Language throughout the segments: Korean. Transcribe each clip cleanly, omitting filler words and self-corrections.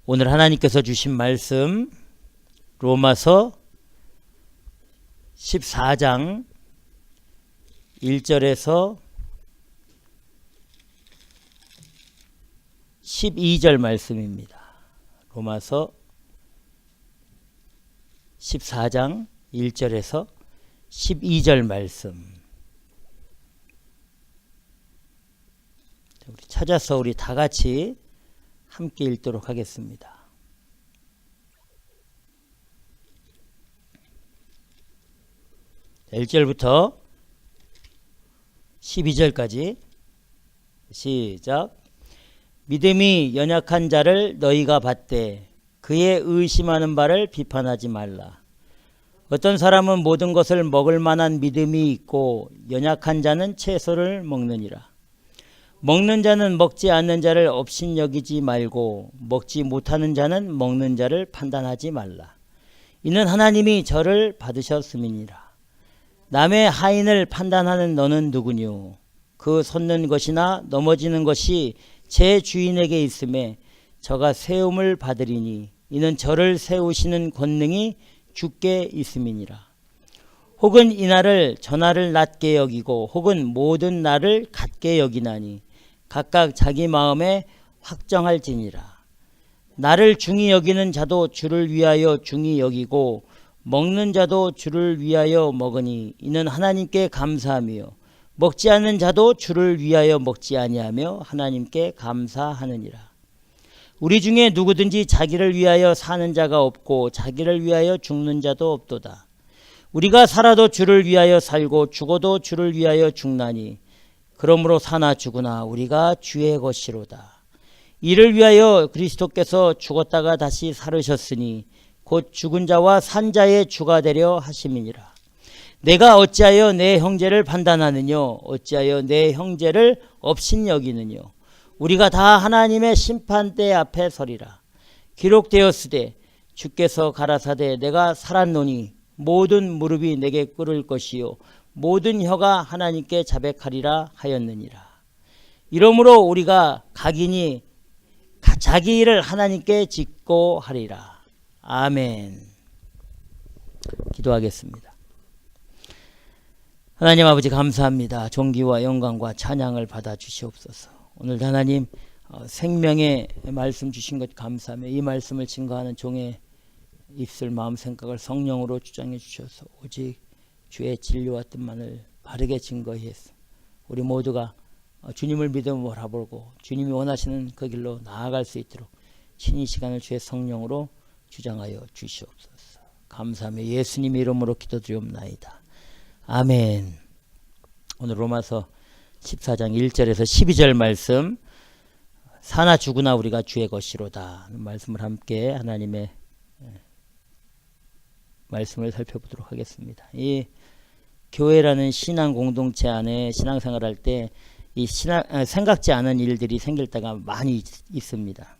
오늘 하나님께서 주신 말씀 로마서 14장 1절에서 12절 말씀입니다. 로마서 14장 1절에서 12절 말씀. 우리 찾아서 우리 다 같이 함께 읽도록 하겠습니다. 자, 1절부터 12절까지 시작. 믿음이 연약한 자를 너희가 받되 그의 의심하는 바를 비판하지 말라. 어떤 사람은 모든 것을 먹을 만한 믿음이 있고 연약한 자는 채소를 먹느니라. 먹는 자는 먹지 않는 자를 업신여기지 말고 먹지 못하는 자는 먹는 자를 판단하지 말라. 이는 하나님이 저를 받으셨음이니라. 남의 하인을 판단하는 너는 누구뇨? 그 솟는 것이나 넘어지는 것이 제 주인에게 있음에 저가 세움을 받으리니 이는 저를 세우시는 권능이 주께 있음이니라. 혹은 이 날을 저날을 낮게 여기고 혹은 모든 날을 같게 여기나니 각각 자기 마음에 확정할지니라. 나를 중히 여기는 자도 주를 위하여 중히 여기고 먹는 자도 주를 위하여 먹으니 이는 하나님께 감사하며 먹지 않는 자도 주를 위하여 먹지 아니하며 하나님께 감사하느니라. 우리 중에 누구든지 자기를 위하여 사는 자가 없고 자기를 위하여 죽는 자도 없도다. 우리가 살아도 주를 위하여 살고 죽어도 주를 위하여 죽나니 그러므로 사나 죽으나 우리가 주의 것이로다. 이를 위하여 그리스도께서 죽었다가 다시 살으셨으니 곧 죽은 자와 산 자의 주가 되려 하심이니라. 내가 어찌하여 내 형제를 판단하느뇨? 어찌하여 내 형제를 업신여기느뇨? 우리가 다 하나님의 심판대 앞에 서리라. 기록되었으되 주께서 가라사대 내가 살았노니 모든 무릎이 내게 꿇을 것이요 모든 혀가 하나님께 자백하리라 하였느니라. 이러므로 우리가 각인이 자기 일을 하나님께 짓고 하리라. 아멘. 기도하겠습니다. 하나님 아버지 감사합니다. 존귀와 영광과 찬양을 받아 주시옵소서. 오늘 하나님 생명의 말씀 주신 것 감사하며 이 말씀을 증거하는 종의 입술 마음 생각을 성령으로 주장해 주셔서 오직 주의 진리와 뜻만을 바르게 증거해서 우리 모두가 주님을 믿음으로 바라보고 주님이 원하시는 그 길로 나아갈 수 있도록 친히 시간을 주의 성령으로 주장하여 주시옵소서. 감사하며 예수님의 이름으로 기도드리옵나이다. 아멘. 오늘 로마서 14장 1절에서 12절 말씀, 사나 죽으나 우리가 주의 것이로다 말씀을 함께 하나님의 말씀을 살펴보도록 하겠습니다. 이 교회라는 신앙 공동체 안에 신앙생활할 때 이 생각지 않은 일들이 생길 때가 많이 있습니다.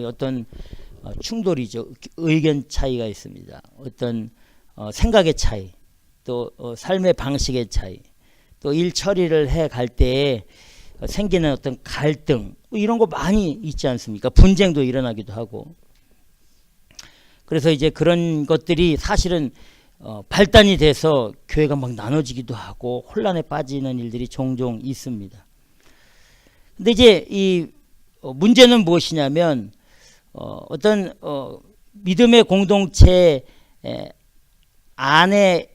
어떤 충돌이죠. 의견 차이가 있습니다. 어떤 생각의 차이, 또 삶의 방식의 차이, 또 일 처리를 해 갈 때에 생기는 어떤 갈등, 이런 거 많이 있지 않습니까? 분쟁도 일어나기도 하고. 그래서 이제 그런 것들이 사실은 발단이 돼서 교회가 막 나눠지기도 하고 혼란에 빠지는 일들이 종종 있습니다. 근데 이제 이 문제는 무엇이냐면 어떤 믿음의 공동체 안에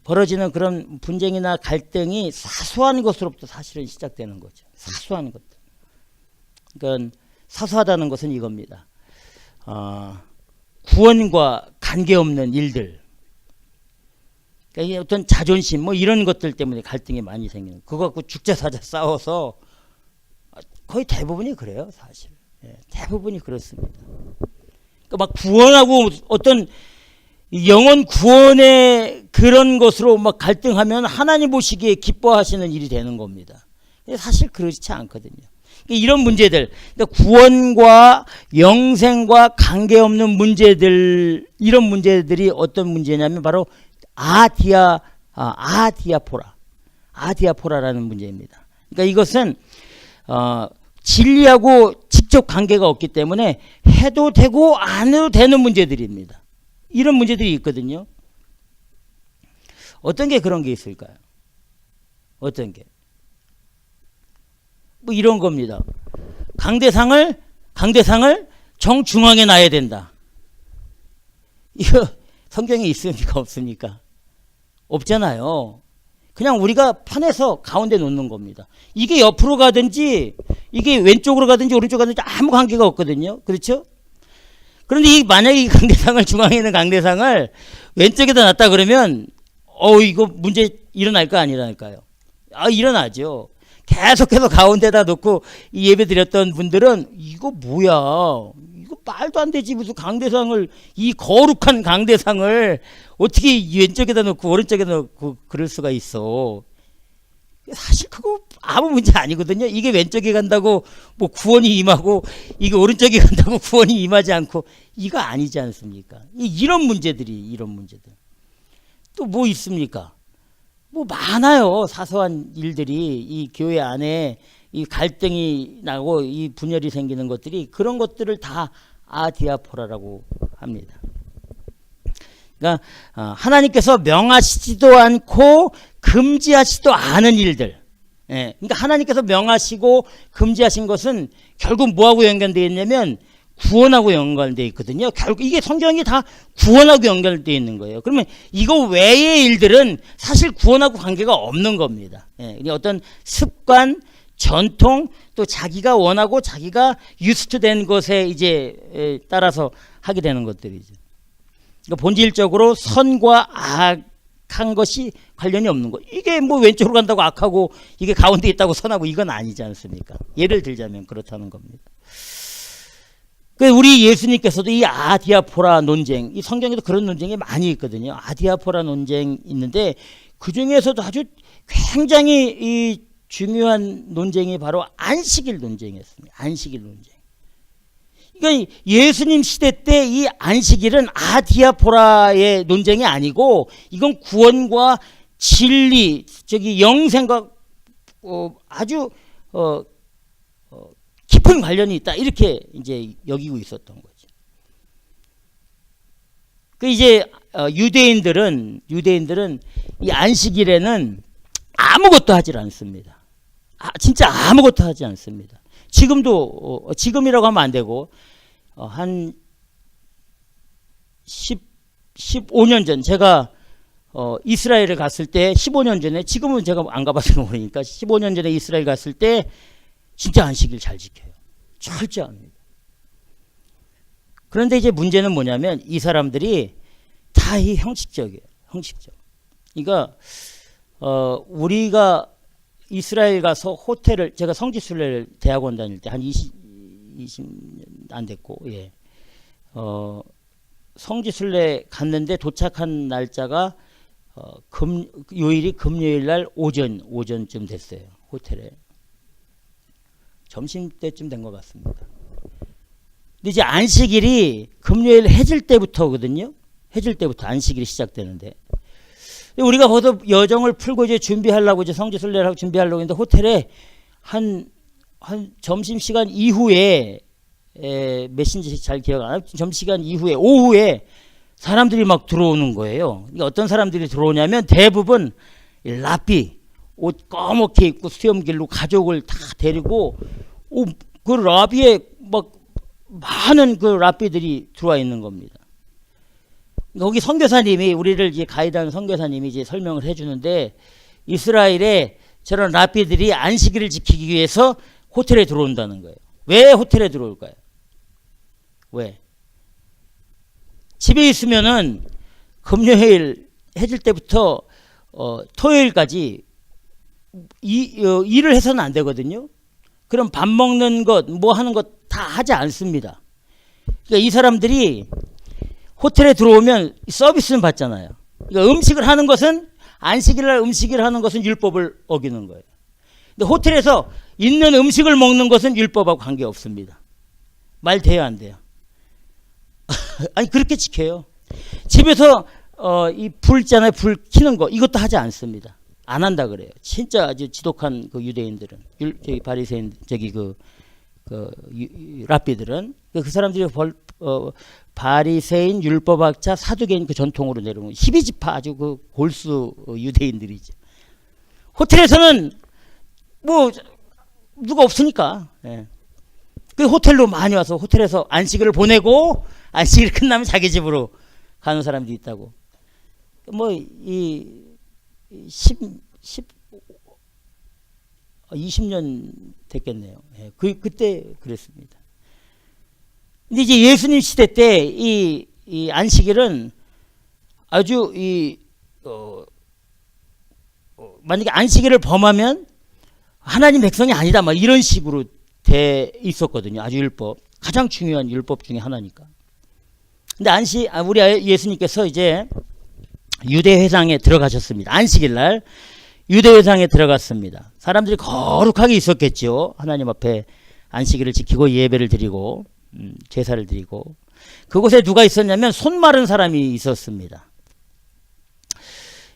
벌어지는 그런 분쟁이나 갈등이 사소한 것으로부터 사실은 시작되는 거죠. 사소한 것들. 그러니까 사소하다는 것은 이겁니다. 구원과 관계없는 일들, 그러니까 어떤 자존심 뭐 이런 것들 때문에 갈등이 많이 생기는, 그거 갖고 죽자사자 싸워서 거의 대부분이 그래요. 사실 대부분이 그렇습니다. 그러니까 막 구원하고 어떤 영혼 구원의 그런 것으로 막 갈등하면 하나님 보시기에 기뻐하시는 일이 되는 겁니다. 사실 그렇지 않거든요. 이런 문제들, 구원과 영생과 관계없는 문제들, 이런 문제들이 어떤 문제냐면 바로 아디아포라라는 문제입니다. 그러니까 이것은 진리하고 직접 직접 관계가 없기 때문에 해도 되고 안 해도 되는 문제들입니다. 이런 문제들이 있거든요. 어떤 게 그런 게 있을까요? 어떤 게? 뭐 이런 겁니다. 강대상을 정중앙에 놔야 된다. 이거 성경에 있습니까? 없습니까? 없잖아요. 그냥 우리가 판에서 가운데 놓는 겁니다. 이게 옆으로 가든지 이게 왼쪽으로 가든지 오른쪽으로 가든지 아무 관계가 없거든요. 그렇죠? 그런데 만약에 이 강대상을, 중앙에 있는 강대상을 왼쪽에다 놨다 그러면 이거 문제 일어날 거 아니라니까요. 일어나죠. 계속해서 가운데다 놓고 이 예배 드렸던 분들은 이거 뭐야, 이거 말도 안 되지, 무슨 강대상을, 이 거룩한 강대상을 어떻게 왼쪽에다 놓고 오른쪽에다 놓고 그럴 수가 있어. 사실 그거 아무 문제 아니거든요. 이게 왼쪽에 간다고 뭐 구원이 임하고 이게 오른쪽에 간다고 구원이 임하지 않고 이거 아니지 않습니까? 이런 문제들. 또 뭐 있습니까? 뭐 많아요. 사소한 일들이 이 교회 안에 이 갈등이 나고 이 분열이 생기는 것들이, 그런 것들을 다 아디아포라라고 합니다. 그러니까 하나님께서 명하시지도 않고 금지하시지도 않은 일들. 예, 그러니까 하나님께서 명하시고 금지하신 것은 결국 뭐하고 연관되어 있냐면 구원하고 연관되어 있거든요. 결국 이게 성경이 다 구원하고 연결되어 있는 거예요. 그러면 이거 외의 일들은 사실 구원하고 관계가 없는 겁니다. 예, 어떤 습관, 전통, 또 자기가 원하고 자기가 유스트된 것에 이제 따라서 하게 되는 것들이죠. 그러니까 본질적으로 선과 악한 것이 관련이 없는 거. 이게 뭐 왼쪽으로 간다고 악하고 이게 가운데 있다고 선하고 이건 아니지 않습니까? 예를 들자면 그렇다는 겁니다. 우리 예수님께서도 이 아디아포라 논쟁, 이 성경에도 그런 논쟁이 많이 있거든요. 아디아포라 논쟁 있는데 그 중에서도 아주 굉장히 이 중요한 논쟁이 바로 안식일 논쟁이었습니다. 안식일 논쟁. 그러니까 예수님 시대 때 이 안식일은 아디아포라의 논쟁이 아니고 이건 구원과 진리, 영생과 아주 깊은 관련이 있다, 이렇게 이제 여기고 있었던 거죠. 이제 유대인들은 이 안식일에는 아무것도 하질 않습니다. 진짜 아무것도 하지 않습니다. 지금도 지금이라고 하면 안 되고 한 15년 전 제가 이스라엘을 갔을 때, 15년 전에, 지금은 제가 안 가봐서 모르니까 15년 전에 이스라엘 갔을 때 진짜 안식일 잘 지켜요. 철저합니다. 그런데 이제 문제는 뭐냐면 이 사람들이 다 이 형식적이에요. 형식적. 그러니까 우리가 이스라엘 가서 호텔을, 제가 성지순례를 대학원 다닐 때 한 20년 안 됐고, 예. 성지순례 갔는데 도착한 날짜가 요일이 금요일 날 오전쯤 됐어요. 호텔에. 점심 때쯤 된 것 같습니다. 근데 이제 안식일이 금요일 해질 때부터거든요. 해질 때부터 안식일이 시작되는데, 우리가 거기서 여정을 풀고 이제 준비하려고, 이제 성지순례를 하고 준비하려고 했는데 호텔에 한 점심시간 이후에, 몇 시인지 잘 기억 안 나요. 점심시간 이후에, 오후에 사람들이 막 들어오는 거예요. 그러니까 어떤 사람들이 들어오냐면 대부분 랍비, 옷 까맣게 입고 수염길로 가족을 다 데리고 그 라비에 막 많은 그 랍비들이 들어와 있는 겁니다. 거기 선교사님이, 우리를 이제 가이드하는 선교사님이 이제 설명을 해주는데, 이스라엘에 저런 랍비들이 안식일을 지키기 위해서 호텔에 들어온다는 거예요. 왜 호텔에 들어올까요? 왜? 집에 있으면은 금요일 해질 때부터 토요일까지 일을 해서는 안 되거든요. 그럼 밥 먹는 것, 뭐 하는 것 다 하지 않습니다. 그러니까 이 사람들이 호텔에 들어오면 서비스는 받잖아요. 그러니까 음식을 하는 것은, 안식일날 음식을 하는 것은 율법을 어기는 거예요. 근데 호텔에서 있는 음식을 먹는 것은 율법하고 관계없습니다. 말 돼요, 안 돼요? 아니, 그렇게 지켜요. 집에서 이 불 있잖아요. 불 켜는 거, 이것도 하지 않습니다. 안 한다 그래요. 진짜 아주 지독한 그 유대인들은, 바리새인, 랍비들은 그 사람들이 바리새인, 율법학자, 사두개인 그 전통으로 내려온 12지파 아주 그 골수 유대인들이죠. 호텔에서는 뭐 누가 없으니까 그 호텔로 많이 와서 호텔에서 안식일을 보내고 안식일 끝나면 자기 집으로 가는 사람도 있다고. 뭐 이 20년 됐겠네요. 그때 그랬습니다. 근데 이제 예수님 시대 때 이 안식일은 아주 만약에 안식일을 범하면 하나님 백성이 아니다, 막 이런 식으로 돼 있었거든요. 아주 율법, 가장 중요한 율법 중에 하나니까. 근데 우리 예수님께서 이제 유대 회당에 들어가셨습니다. 안식일 날 유대 회당에 들어갔습니다. 사람들이 거룩하게 있었겠죠. 하나님 앞에 안식일을 지키고 예배를 드리고 제사를 드리고. 그곳에 누가 있었냐면 손 마른 사람이 있었습니다.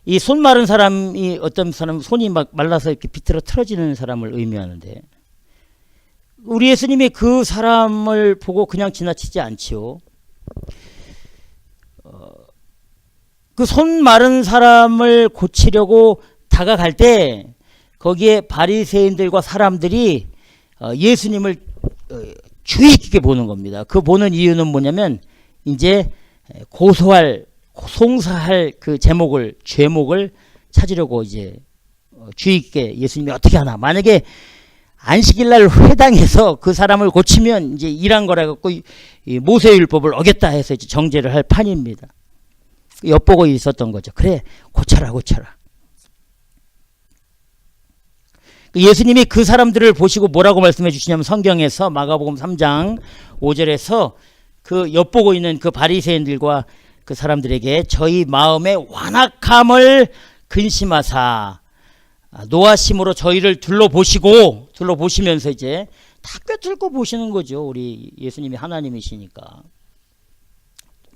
이 손 마른 사람이 어떤 사람, 손이 막 말라서 이렇게 비틀어 틀어지는 사람을 의미하는데, 우리 예수님이 그 사람을 보고 그냥 지나치지 않지요. 그 손 마른 사람을 고치려고 다가갈 때 거기에 바리새인들과 사람들이 예수님을 주의 깊게 보는 겁니다. 그 보는 이유는 뭐냐면 이제 송사할 그 죄목을 찾으려고 이제 주의 깊게 예수님이 어떻게 하나. 만약에 안식일날 회당에서 그 사람을 고치면 이제 일한 거라 갖고 모세율법을 어겼다 해서 이제 정죄를 할 판입니다. 엿보고 있었던 거죠. 그래, 고쳐라. 예수님이 그 사람들을 보시고 뭐라고 말씀해 주시냐면, 성경에서 마가복음 3장 5절에서 그 엿보고 있는 그 바리새인들과 그 사람들에게 저희 마음의 완악함을 근심하사 노하심으로 저희를 둘러보시면서 이제 다 꿰뚫고 보시는 거죠. 우리 예수님이 하나님이시니까.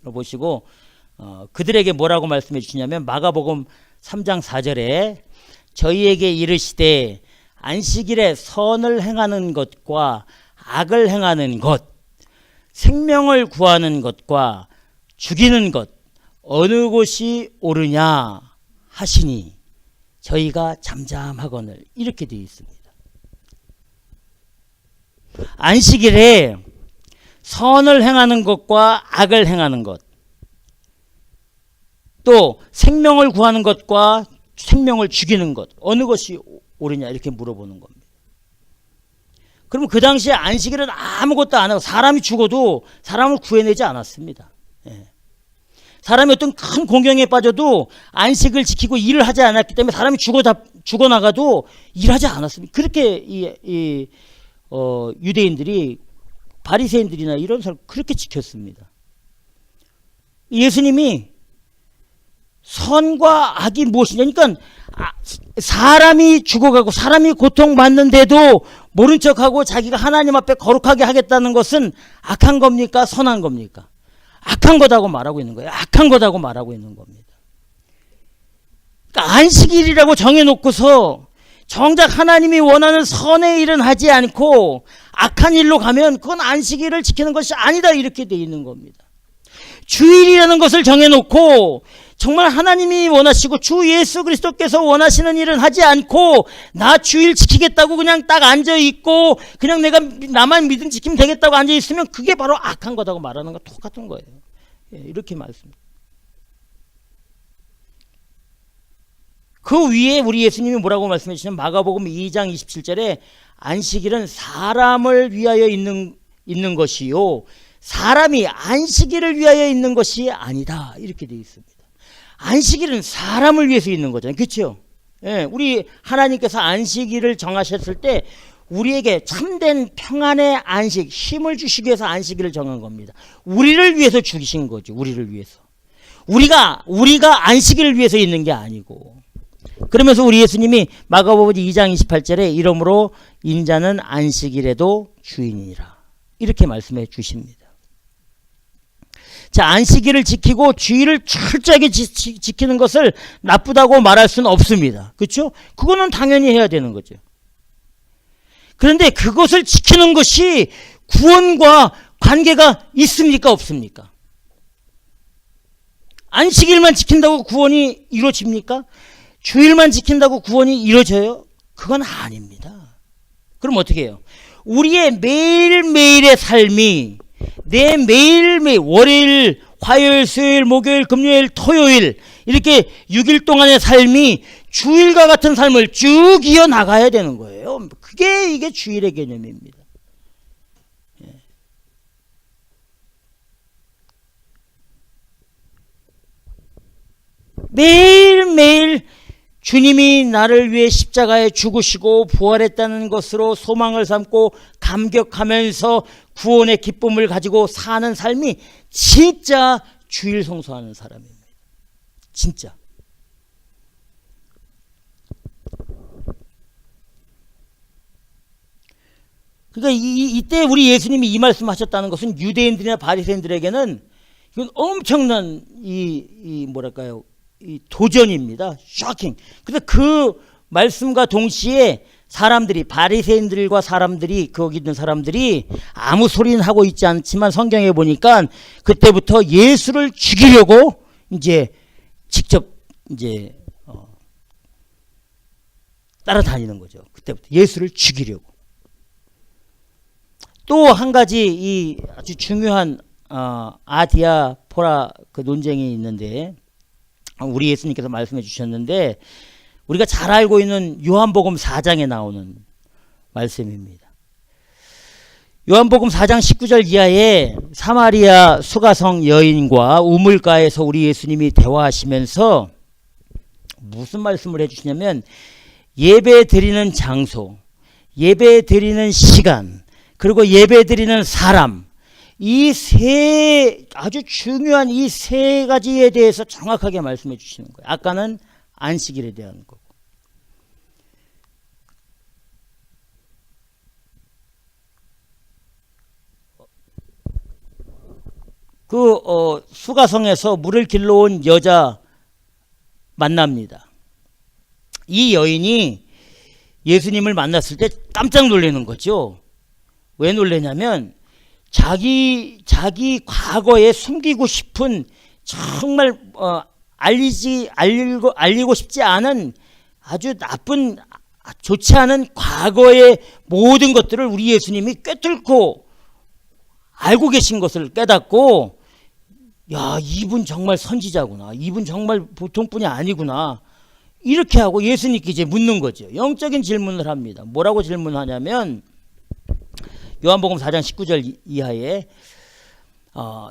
둘러보시고 그들에게 뭐라고 말씀해 주시냐면, 마가복음 3장 4절에 저희에게 이르시되 안식일에 선을 행하는 것과 악을 행하는 것, 생명을 구하는 것과 죽이는 것 어느 곳이 옳으냐 하시니 저희가 잠잠하거늘, 이렇게 되어 있습니다. 안식일에 선을 행하는 것과 악을 행하는 것, 또 생명을 구하는 것과 생명을 죽이는 것 어느 것이 옳으냐, 이렇게 물어보는 겁니다. 그러면 그 당시에 안식일은 아무것도 안 하고 사람이 죽어도 사람을 구해내지 않았습니다. 사람이 어떤 큰 공경에 빠져도 안식을 지키고 일을 하지 않았기 때문에 사람이 죽어나가도 일하지 않았습니다. 그렇게 유대인들이, 바리새인들이나 이런 사람 그렇게 지켰습니다. 예수님이 선과 악이 무엇이냐, 그러니까 사람이 죽어가고 사람이 고통받는데도 모른 척하고 자기가 하나님 앞에 거룩하게 하겠다는 것은 악한 겁니까, 선한 겁니까? 악한 거다고 말하고 있는 거예요. 악한 거다고 말하고 있는 겁니다. 그러니까 안식일이라고 정해놓고서 정작 하나님이 원하는 선의 일은 하지 않고 악한 일로 가면 그건 안식일을 지키는 것이 아니다, 이렇게 돼 있는 겁니다. 주일이라는 것을 정해놓고 정말 하나님이 원하시고 주 예수 그리스도께서 원하시는 일은 하지 않고 나 주일 지키겠다고 그냥 딱 앉아있고 그냥 내가 나만 믿음 지키면 되겠다고 앉아있으면 그게 바로 악한 거다고 말하는 거 똑같은 거예요. 이렇게 말씀입니다. 그 위에 우리 예수님이 뭐라고 말씀해 주시냐면, 마가복음 2장 27절에 안식일은 사람을 위하여 있는 것이요 사람이 안식일을 위하여 있는 것이 아니다, 이렇게 되어 있습니다. 안식일은 사람을 위해서 있는 거잖아요. 그렇죠? 우리 하나님께서 안식일을 정하셨을 때 우리에게 참된 평안의 안식, 힘을 주시기 위해서 안식일을 정한 겁니다. 우리를 위해서 죽이신 거죠. 우리를 위해서. 우리가 안식일을 위해서 있는 게 아니고. 그러면서 우리 예수님이 마가복음 2장 28절에 이러므로 인자는 안식일에도 주인이니라, 이렇게 말씀해 주십니다. 자, 안식일을 지키고 주일을 철저하게 지키는 것을 나쁘다고 말할 수는 없습니다. 그렇죠? 그거는 당연히 해야 되는 거죠. 그런데 그것을 지키는 것이 구원과 관계가 있습니까? 없습니까? 안식일만 지킨다고 구원이 이루어집니까? 주일만 지킨다고 구원이 이루어져요? 그건 아닙니다. 그럼 어떻게 해요? 우리의 매일매일의 삶이 내 매일매일 월요일, 화요일, 수요일, 목요일, 금요일, 토요일 이렇게 6일 동안의 삶이 주일과 같은 삶을 쭉 이어나가야 되는 거예요. 이게 주일의 개념입니다. 매일매일 주님이 나를 위해 십자가에 죽으시고 부활했다는 것으로 소망을 삼고 감격하면서 구원의 기쁨을 가지고 사는 삶이 진짜 주일 성수하는 사람입니다. 진짜. 그러니까 이때 우리 예수님이 이 말씀하셨다는 것은 유대인들이나 바리새인들에게는 이건 엄청난 뭐랄까요? 이 도전입니다. 쇼킹. 근데 그 말씀과 동시에 사람들이 바리새인들과 사람들이 거기 있는 사람들이 아무 소리는 하고 있지 않지만 성경에 보니까 그때부터 예수를 죽이려고 이제 직접 이제 따라다니는 거죠. 그때부터 예수를 죽이려고. 또 한 가지 이 아주 중요한 아디아포라 그 논쟁이 있는데 우리 예수님께서 말씀해 주셨는데 우리가 잘 알고 있는 요한복음 4장에 나오는 말씀입니다. 요한복음 4장 19절 이하에 사마리아 수가성 여인과 우물가에서 우리 예수님이 대화하시면서 무슨 말씀을 해주시냐면 예배 드리는 장소, 예배 드리는 시간, 그리고 예배 드리는 사람, 이 아주 중요한 이 세 가지에 대해서 정확하게 말씀해 주시는 거예요. 아까는 안식일에 대한 거고. 수가성에서 물을 길러온 여자 만납니다. 이 여인이 예수님을 만났을 때 깜짝 놀라는 거죠. 왜 놀라냐면 자기 과거에 숨기고 싶은 정말 알리고 싶지 않은 아주 나쁜 좋지 않은 과거의 모든 것들을 우리 예수님이 꿰뚫고 알고 계신 것을 깨닫고 야, 이분 정말 선지자구나. 이분 정말 보통 분이 아니구나. 이렇게 하고 예수님께 이제 묻는 거죠. 영적인 질문을 합니다. 뭐라고 질문하냐면 요한복음 4장 19절 이하에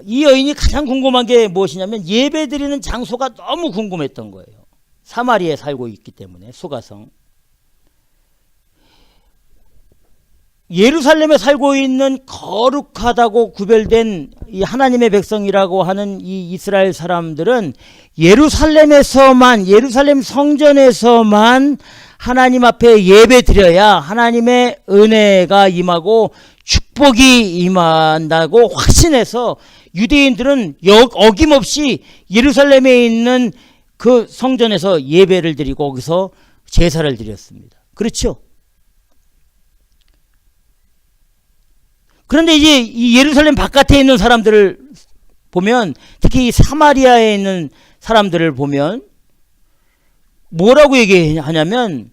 이 여인이 가장 궁금한 게 무엇이냐면 예배 드리는 장소가 너무 궁금했던 거예요. 사마리아에 살고 있기 때문에 수가성. 예루살렘에 살고 있는 거룩하다고 구별된 이 하나님의 백성이라고 하는 이 이스라엘 사람들은 예루살렘 성전에서만 하나님 앞에 예배 드려야 하나님의 은혜가 임하고 축복이 임한다고 확신해서 유대인들은 어김없이 예루살렘에 있는 그 성전에서 예배를 드리고 거기서 제사를 드렸습니다. 그렇죠? 그런데 이제 이 예루살렘 바깥에 있는 사람들을 보면 특히 이 사마리아에 있는 사람들을 보면 뭐라고 얘기하냐면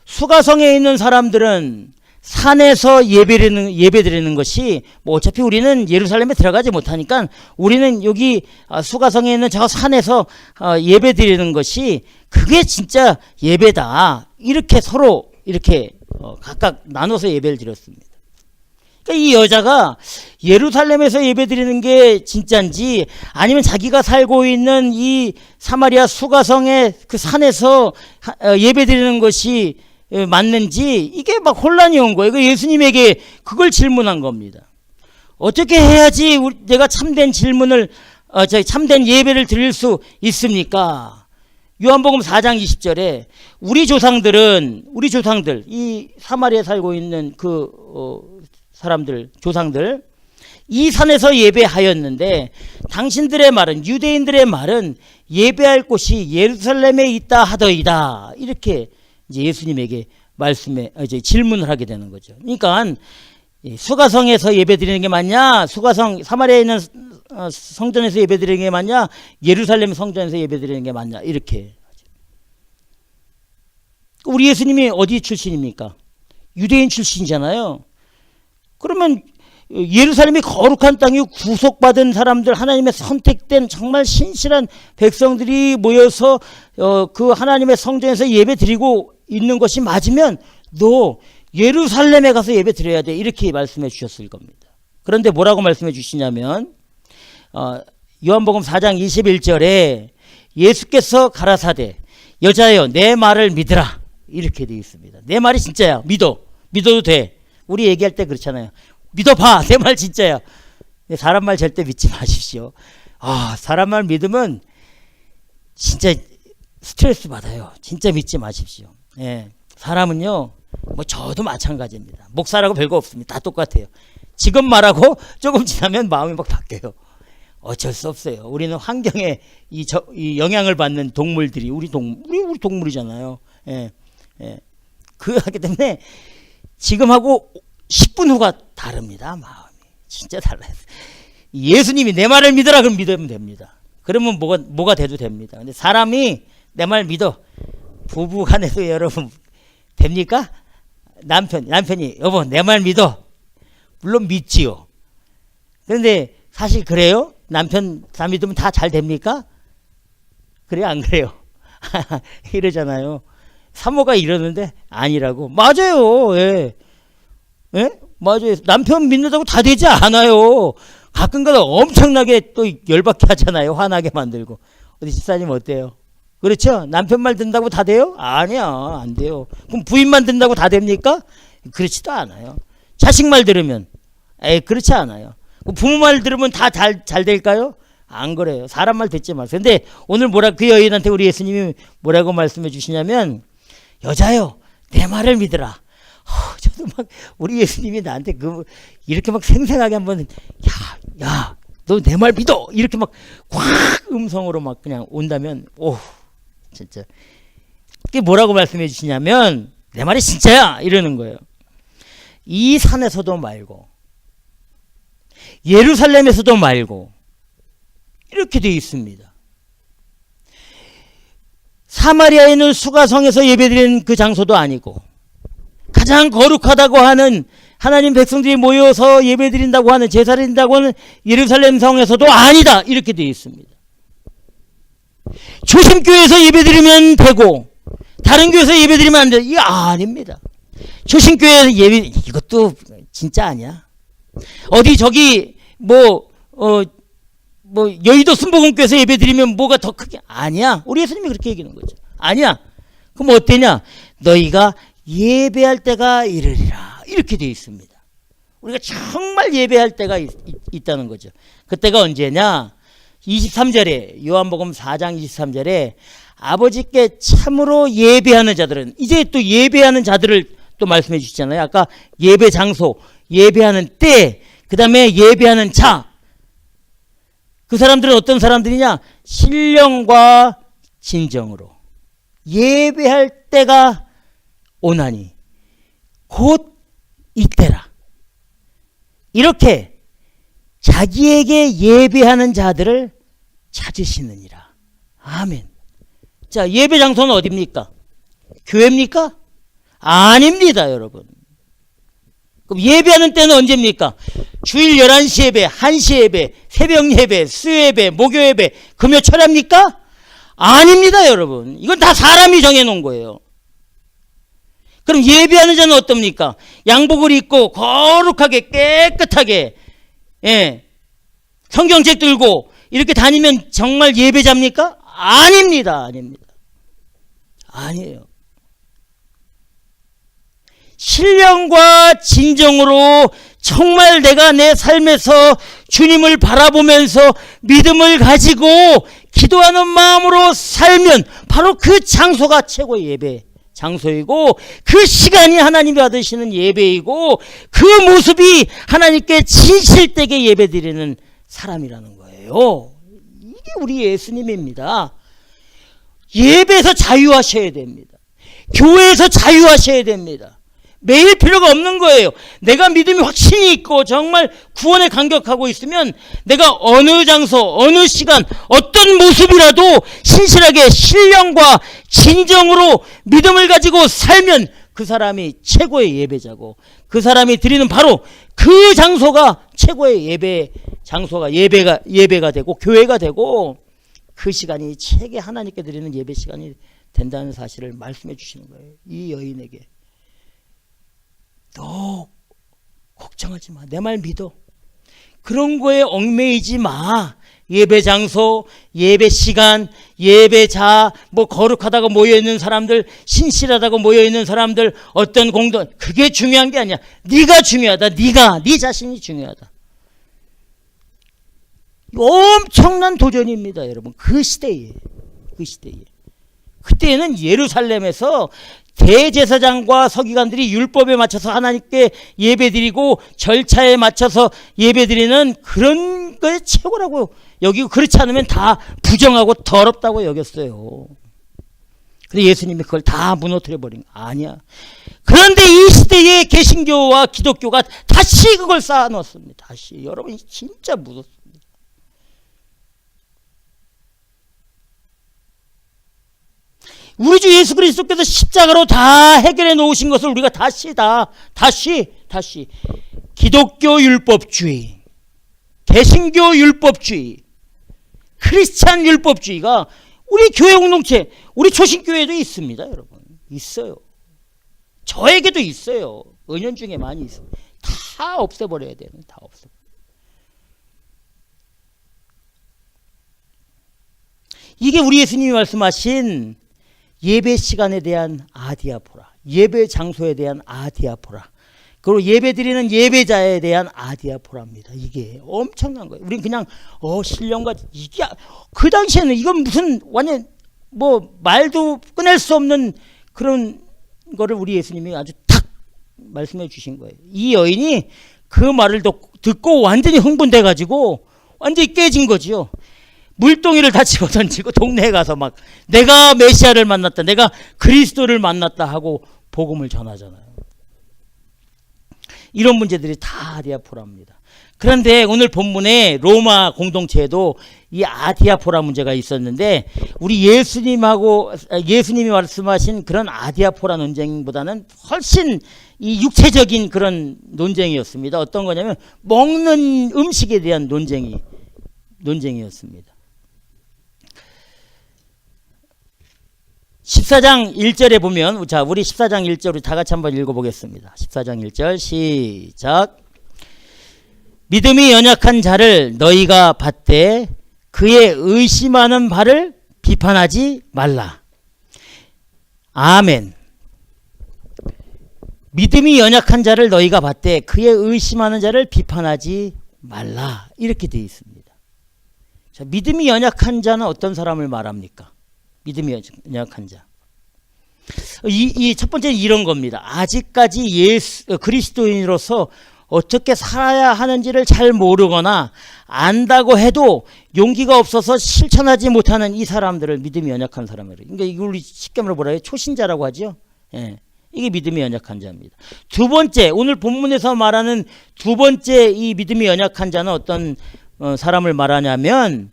수가성에 있는 사람들은 산에서 예배드리는 것이 뭐 어차피 우리는 예루살렘에 들어가지 못하니까 우리는 여기 수가성에 있는 저 산에서 예배드리는 것이 그게 진짜 예배다. 이렇게 서로 이렇게 각각 나눠서 예배를 드렸습니다. 그러니까 이 여자가 예루살렘에서 예배드리는 게 진짜인지 아니면 자기가 살고 있는 이 사마리아 수가성의 그 산에서 예배드리는 것이 맞는지 이게 막 혼란이 온 거예요. 예수님에게 그걸 질문한 겁니다. 어떻게 해야지 내가 참된 참된 예배를 드릴 수 있습니까? 요한복음 4장 20절에 우리 조상들 이 사마리아에 살고 있는 사람들 조상들 이 산에서 예배하였는데 당신들의 말은 유대인들의 말은 예배할 곳이 예루살렘에 있다 하더이다. 이렇게 이제 예수님에게 말씀에 이제 질문을 하게 되는 거죠. 그러니까 수가성에서 예배드리는 게 맞냐? 수가성 사마리아에 있는 성전에서 예배드리는 게 맞냐? 예루살렘 성전에서 예배드리는 게 맞냐? 이렇게. 우리 예수님이 어디 출신입니까? 유대인 출신이잖아요. 그러면 예루살렘이 거룩한 땅이고 구속받은 사람들, 하나님의 선택된 정말 신실한 백성들이 모여서 그 하나님의 성전에서 예배드리고 있는 것이 맞으면 너 예루살렘에 가서 예배드려야 돼, 이렇게 말씀해 주셨을 겁니다. 그런데 뭐라고 말씀해 주시냐면 요한복음 4장 21절에 예수께서 가라사대 여자여 내 말을 믿으라, 이렇게 되어 있습니다. 내 말이 진짜야. 믿어도 돼. 우리 얘기할 때 그렇잖아요. 믿어봐. 내 말 진짜야. 사람 말 절대 믿지 마십시오. 사람 말 믿으면 진짜 스트레스 받아요. 진짜 믿지 마십시오. 예. 사람은요, 뭐 저도 마찬가지입니다. 목사라고 별거 없습니다. 다 똑같아요. 지금 말하고 조금 지나면 마음이 막 바뀌어요. 어쩔 수 없어요. 우리는 환경에 이 영향을 받는 동물들이 우리 동물이잖아요. 예. 예. 그렇기 때문에 지금하고 10분 후가 다릅니다. 마음이 진짜 달라요. 예수님이 내 말을 믿으라 그럼 믿으면 됩니다. 그러면 뭐가 돼도 됩니다. 근데 사람이 내 말 믿어. 부부간에도 여러분 됩니까? 남편이 여보 내 말 믿어. 물론 믿지요. 그런데 사실 그래요? 남편 다 믿으면 다 잘 됩니까? 그래요 안 그래요? 이러잖아요. 사모가 이러는데 아니라고. 맞아요. 예. 예? 맞아요. 남편 믿는다고 다 되지 않아요. 가끔가다 엄청나게 또 열받게 하잖아요. 화나게 만들고. 어디 집사님 어때요? 그렇죠? 남편 말 듣는다고 다 돼요? 아니야, 안 돼요. 그럼 부인만 듣는다고 다 됩니까? 그렇지도 않아요. 자식 말 들으면 그렇지 않아요. 부모 말 들으면 다 잘 될까요? 안 그래요. 사람 말 듣지 마세요. 근데 오늘 그 여인한테 우리 예수님이 뭐라고 말씀해 주시냐면 여자요 내 말을 믿으라. 저도 막 우리 예수님이 나한테 이렇게 막 생생하게 한번 야 너 내 말 믿어 이렇게 막 확 음성으로 막 그냥 온다면 진짜 그게 뭐라고 말씀해 주시냐면 내 말이 진짜야 이러는 거예요. 이 산에서도 말고 예루살렘에서도 말고 이렇게 되어 있습니다. 사마리아에는 수가성에서 예배드리는 그 장소도 아니고 가장 거룩하다고 하는 하나님 백성들이 모여서 예배드린다고 하는 제사를 드린다고 하는 예루살렘 성에서도 아니다 이렇게 되어 있습니다. 초심교회에서 예배드리면 되고 다른 교회에서 예배드리면 안 돼. 이거 아닙니다. 초심교회에서 이것도 진짜 아니야. 어디 저기 여의도 순복음교회에서 예배드리면 뭐가 더 크게 아니야. 우리 예수님이 그렇게 얘기하는 거죠. 아니야. 그럼 어때냐? 너희가 예배할 때가 이르리라 이렇게 되어 있습니다. 우리가 정말 예배할 때가 있다는 거죠. 그때가 언제냐? 23절에 요한복음 4장 23절에 아버지께 참으로 예배하는 자들은 이제 또 예배하는 자들을 또 말씀해 주시잖아요. 아까 예배 장소, 예배하는 때, 그 다음에 예배하는 자. 그 사람들은 어떤 사람들이냐? 신령과 진정으로 예배할 때가 오나니 곧 이때라. 이렇게 자기에게 예배하는 자들을 찾으시느니라. 아멘. 자, 예배 장소는 어디입니까? 교회입니까? 아닙니다, 여러분. 그럼 예배하는 때는 언제입니까? 주일 11시 예배, 1시 예배, 새벽 예배, 수요 예배, 목요 예배, 금요 철야입니까? 아닙니다, 여러분. 이건 다 사람이 정해놓은 거예요. 그럼 예배하는 자는 어떻습니까? 양복을 입고 거룩하게 깨끗하게 성경책 들고 이렇게 다니면 정말 예배자입니까? 아닙니다. 아니에요. 신령과 진정으로 정말 내가 내 삶에서 주님을 바라보면서 믿음을 가지고 기도하는 마음으로 살면 바로 그 장소가 최고의 예배 장소이고 그 시간이 하나님이 받으시는 예배이고 그 모습이 하나님께 진실되게 예배드리는 사람이라는 거예요. 이게 우리 예수님입니다. 예배에서 자유하셔야 됩니다. 교회에서 자유하셔야 됩니다. 매일 필요가 없는 거예요. 내가 믿음이 확신이 있고 정말 구원에 감격하고 있으면 내가 어느 장소, 어느 시간, 어떤 모습이라도 신실하게 신령과 진정으로 믿음을 가지고 살면 그 사람이 최고의 예배자고, 그 사람이 드리는 바로 그 장소가 최고의 예배 장소가 예배가 되고 교회가 되고, 그 시간이 최고 하나님께 드리는 예배 시간이 된다는 사실을 말씀해 주시는 거예요. 이 여인에게. 너 걱정하지 마. 내 말 믿어. 그런 거에 얽매이지 마. 예배 장소, 예배 시간, 예배자, 뭐 거룩하다고 모여있는 사람들, 신실하다고 모여있는 사람들, 어떤 공동, 그게 중요한 게 아니야. 네가 중요하다. 네 자신이 중요하다. 엄청난 도전입니다, 여러분. 그 시대에. 그때는 예루살렘에서 대제사장과 서기관들이 율법에 맞춰서 하나님께 예배드리고 절차에 맞춰서 예배드리는 그런 거에 최고라고 여기고, 그렇지 않으면 다 부정하고 더럽다고 여겼어요. 그래서 예수님이 그걸 다 무너뜨려 버린 거 아니야. 그런데 이 시대의 개신교와 기독교가 다시 그걸 쌓아놓습니다. 다시. 여러분 진짜 무섭습니다. 우리 주 예수 그리스도께서 십자가로 다 해결해 놓으신 것을 우리가 다시 기독교 율법주의, 개신교 율법주의, 크리스찬 율법주의가 우리 교회 공동체, 우리 초신교회도 있습니다, 여러분. 있어요. 저에게도 있어요. 은연중에 많이 있어요. 다 없애버려야 되는, 다 없애버려요. 이게 우리 예수님이 말씀하신 예배 시간에 대한 아디아포라, 예배 장소에 대한 아디아포라, 그리고 예배 드리는 예배자에 대한 아디아포라입니다. 이게 엄청난 거예요. 우린 그냥 신령과, 이게 그 당시에는 이건 무슨 완전 뭐 말도 꺼낼 수 없는 그런 거를 우리 예수님이 아주 탁 말씀해 주신 거예요. 이 여인이 그 말을 듣고 완전히 흥분돼 가지고 완전히 깨진 거지요. 물동이를 다 집어던지고 동네에 가서 막 내가 메시아를 만났다, 내가 그리스도를 만났다 하고 복음을 전하잖아요. 이런 문제들이 다 아디아포라입니다. 그런데 오늘 본문에 로마 공동체에도 이 아디아포라 문제가 있었는데, 우리 예수님이 말씀하신 그런 아디아포라 논쟁보다는 훨씬 이 육체적인 그런 논쟁이었습니다. 어떤 거냐면 먹는 음식에 대한 논쟁이었습니다. 14장 1절에 보면, 자, 우리 14장 1절 우리 다 같이 한번 읽어보겠습니다. 14장 1절 시작. 믿음이 연약한 자를 너희가 받되 그의 의심하는 바를 비판하지 말라. 아멘. 믿음이 연약한 자를 너희가 받되 그의 의심하는 자를 비판하지 말라. 이렇게 되어 있습니다. 자, 믿음이 연약한 자는 어떤 사람을 말합니까? 믿음이 연약한 자. 이 첫 번째는 이런 겁니다. 아직까지 그리스도인으로서 어떻게 살아야 하는지를 잘 모르거나 안다고 해도 용기가 없어서 실천하지 못하는 이 사람들을 믿음이 연약한 사람이래요. 그러니까 이걸 우리 쉽게 말해 뭐라 해요? 초신자라고 하죠. 예. 이게 믿음이 연약한 자입니다. 두 번째, 오늘 본문에서 말하는 두 번째 이 믿음이 연약한 자는 어떤 사람을 말하냐면,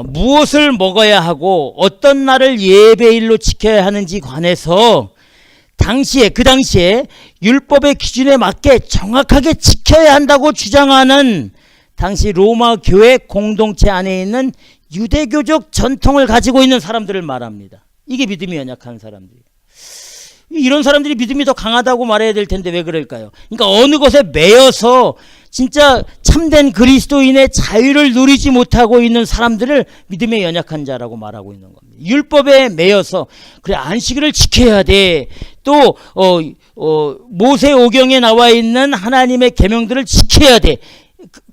무엇을 먹어야 하고 어떤 날을 예배일로 지켜야 하는지 관해서 그 당시에 율법의 기준에 맞게 정확하게 지켜야 한다고 주장하는 당시 로마 교회 공동체 안에 있는 유대교적 전통을 가지고 있는 사람들을 말합니다. 이게 믿음이 연약한 사람들이에요. 이런 사람들이 믿음이 더 강하다고 말해야 될 텐데 왜 그럴까요? 그러니까 어느 것에 매여서 진짜 참된 그리스도인의 자유를 누리지 못하고 있는 사람들을 믿음의 연약한 자라고 말하고 있는 겁니다. 율법에 매여서 그래 안식일을 지켜야 돼. 또 모세오경에 나와 있는 하나님의 계명들을 지켜야 돼.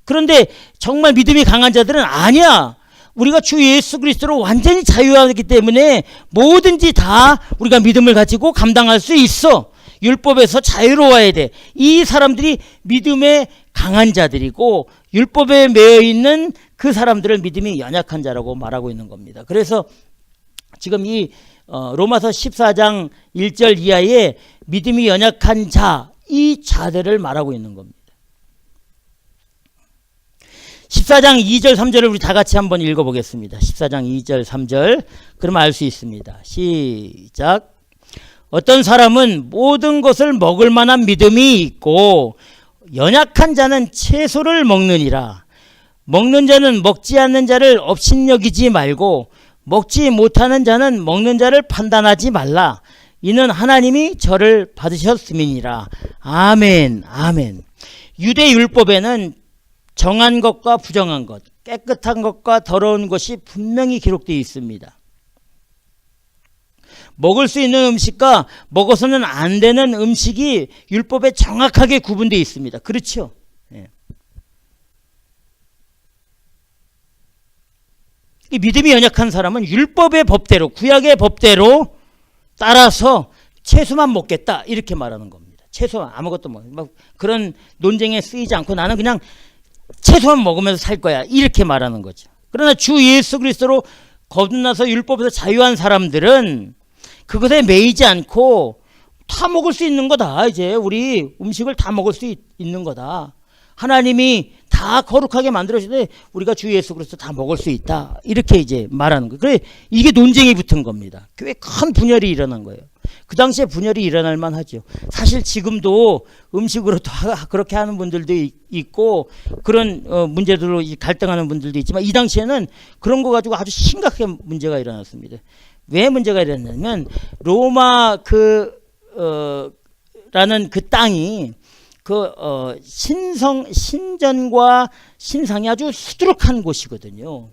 그런데 정말 믿음이 강한 자들은 아니야. 우리가 주 예수 그리스도로 완전히 자유하기 때문에 뭐든지 다 우리가 믿음을 가지고 감당할 수 있어. 율법에서 자유로워야 돼. 이 사람들이 믿음에 강한 자들이고 율법에 매여 있는 그 사람들을 믿음이 연약한 자라고 말하고 있는 겁니다. 그래서 지금 이 로마서 14장 1절 이하에 믿음이 연약한 자, 이 자들을 말하고 있는 겁니다. 14장 2절 3절을 우리 다 같이 한번 읽어보겠습니다. 14장 2절 3절. 그러면 알 수 있습니다. 시작. 어떤 사람은 모든 것을 먹을 만한 믿음이 있고 연약한 자는 채소를 먹느니라. 먹는 자는 먹지 않는 자를 업신여기지 말고 먹지 못하는 자는 먹는 자를 판단하지 말라. 이는 하나님이 저를 받으셨음이니라. 아멘. 아멘. 유대 율법에는 정한 것과 부정한 것, 깨끗한 것과 더러운 것이 분명히 기록되어 있습니다. 먹을 수 있는 음식과 먹어서는 안 되는 음식이 율법에 정확하게 구분되어 있습니다. 그렇죠? 예. 이 믿음이 연약한 사람은 율법의 법대로, 구약의 법대로 따라서 채소만 먹겠다 이렇게 말하는 겁니다. 채소만 아무것도 막 그런 논쟁에 쓰이지 않고 나는 그냥 채소만 먹으면서 살 거야 이렇게 말하는 거죠. 그러나 주 예수 그리스도로 거듭나서 율법에서 자유한 사람들은 그것에 매이지 않고 다 먹을 수 있는 거다. 이제 우리 음식을 다 먹을 수 있는 거다. 하나님이 다 거룩하게 만들어주는데 우리가 주 예수 그리스도 다 먹을 수 있다. 이렇게 이제 말하는 거예요. 그래 이게 논쟁이 붙은 겁니다. 교회에 큰 분열이 일어난 거예요. 그 당시에 분열이 일어날 만하죠. 사실 지금도 음식으로 그렇게 하는 분들도 있고 그런 문제들로 갈등하는 분들도 있지만 이 당시에는 그런 거 가지고 아주 심각한 문제가 일어났습니다. 왜 문제가 일어났냐면 로마 라는 그 땅이 신전과 신상이 아주 수두룩한 곳이거든요.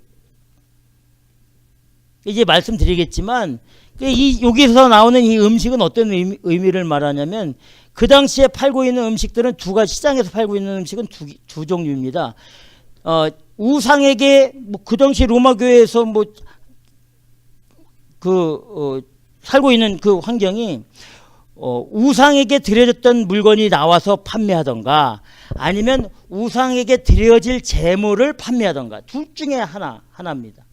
이제 말씀드리겠지만 여기서 나오는 이 음식은 어떤 의미를 말하냐면 그 당시에 팔고 있는 음식들은 두 가지, 시장에서 팔고 있는 음식은 두 종류입니다. 우상에게 그 당시 로마 교회에서 살고 있는 그 환경이 우상에게 드려졌던 물건이 나와서 판매하던가 아니면 우상에게 드려질 재물을 판매하던가 둘 중에 하나입니다.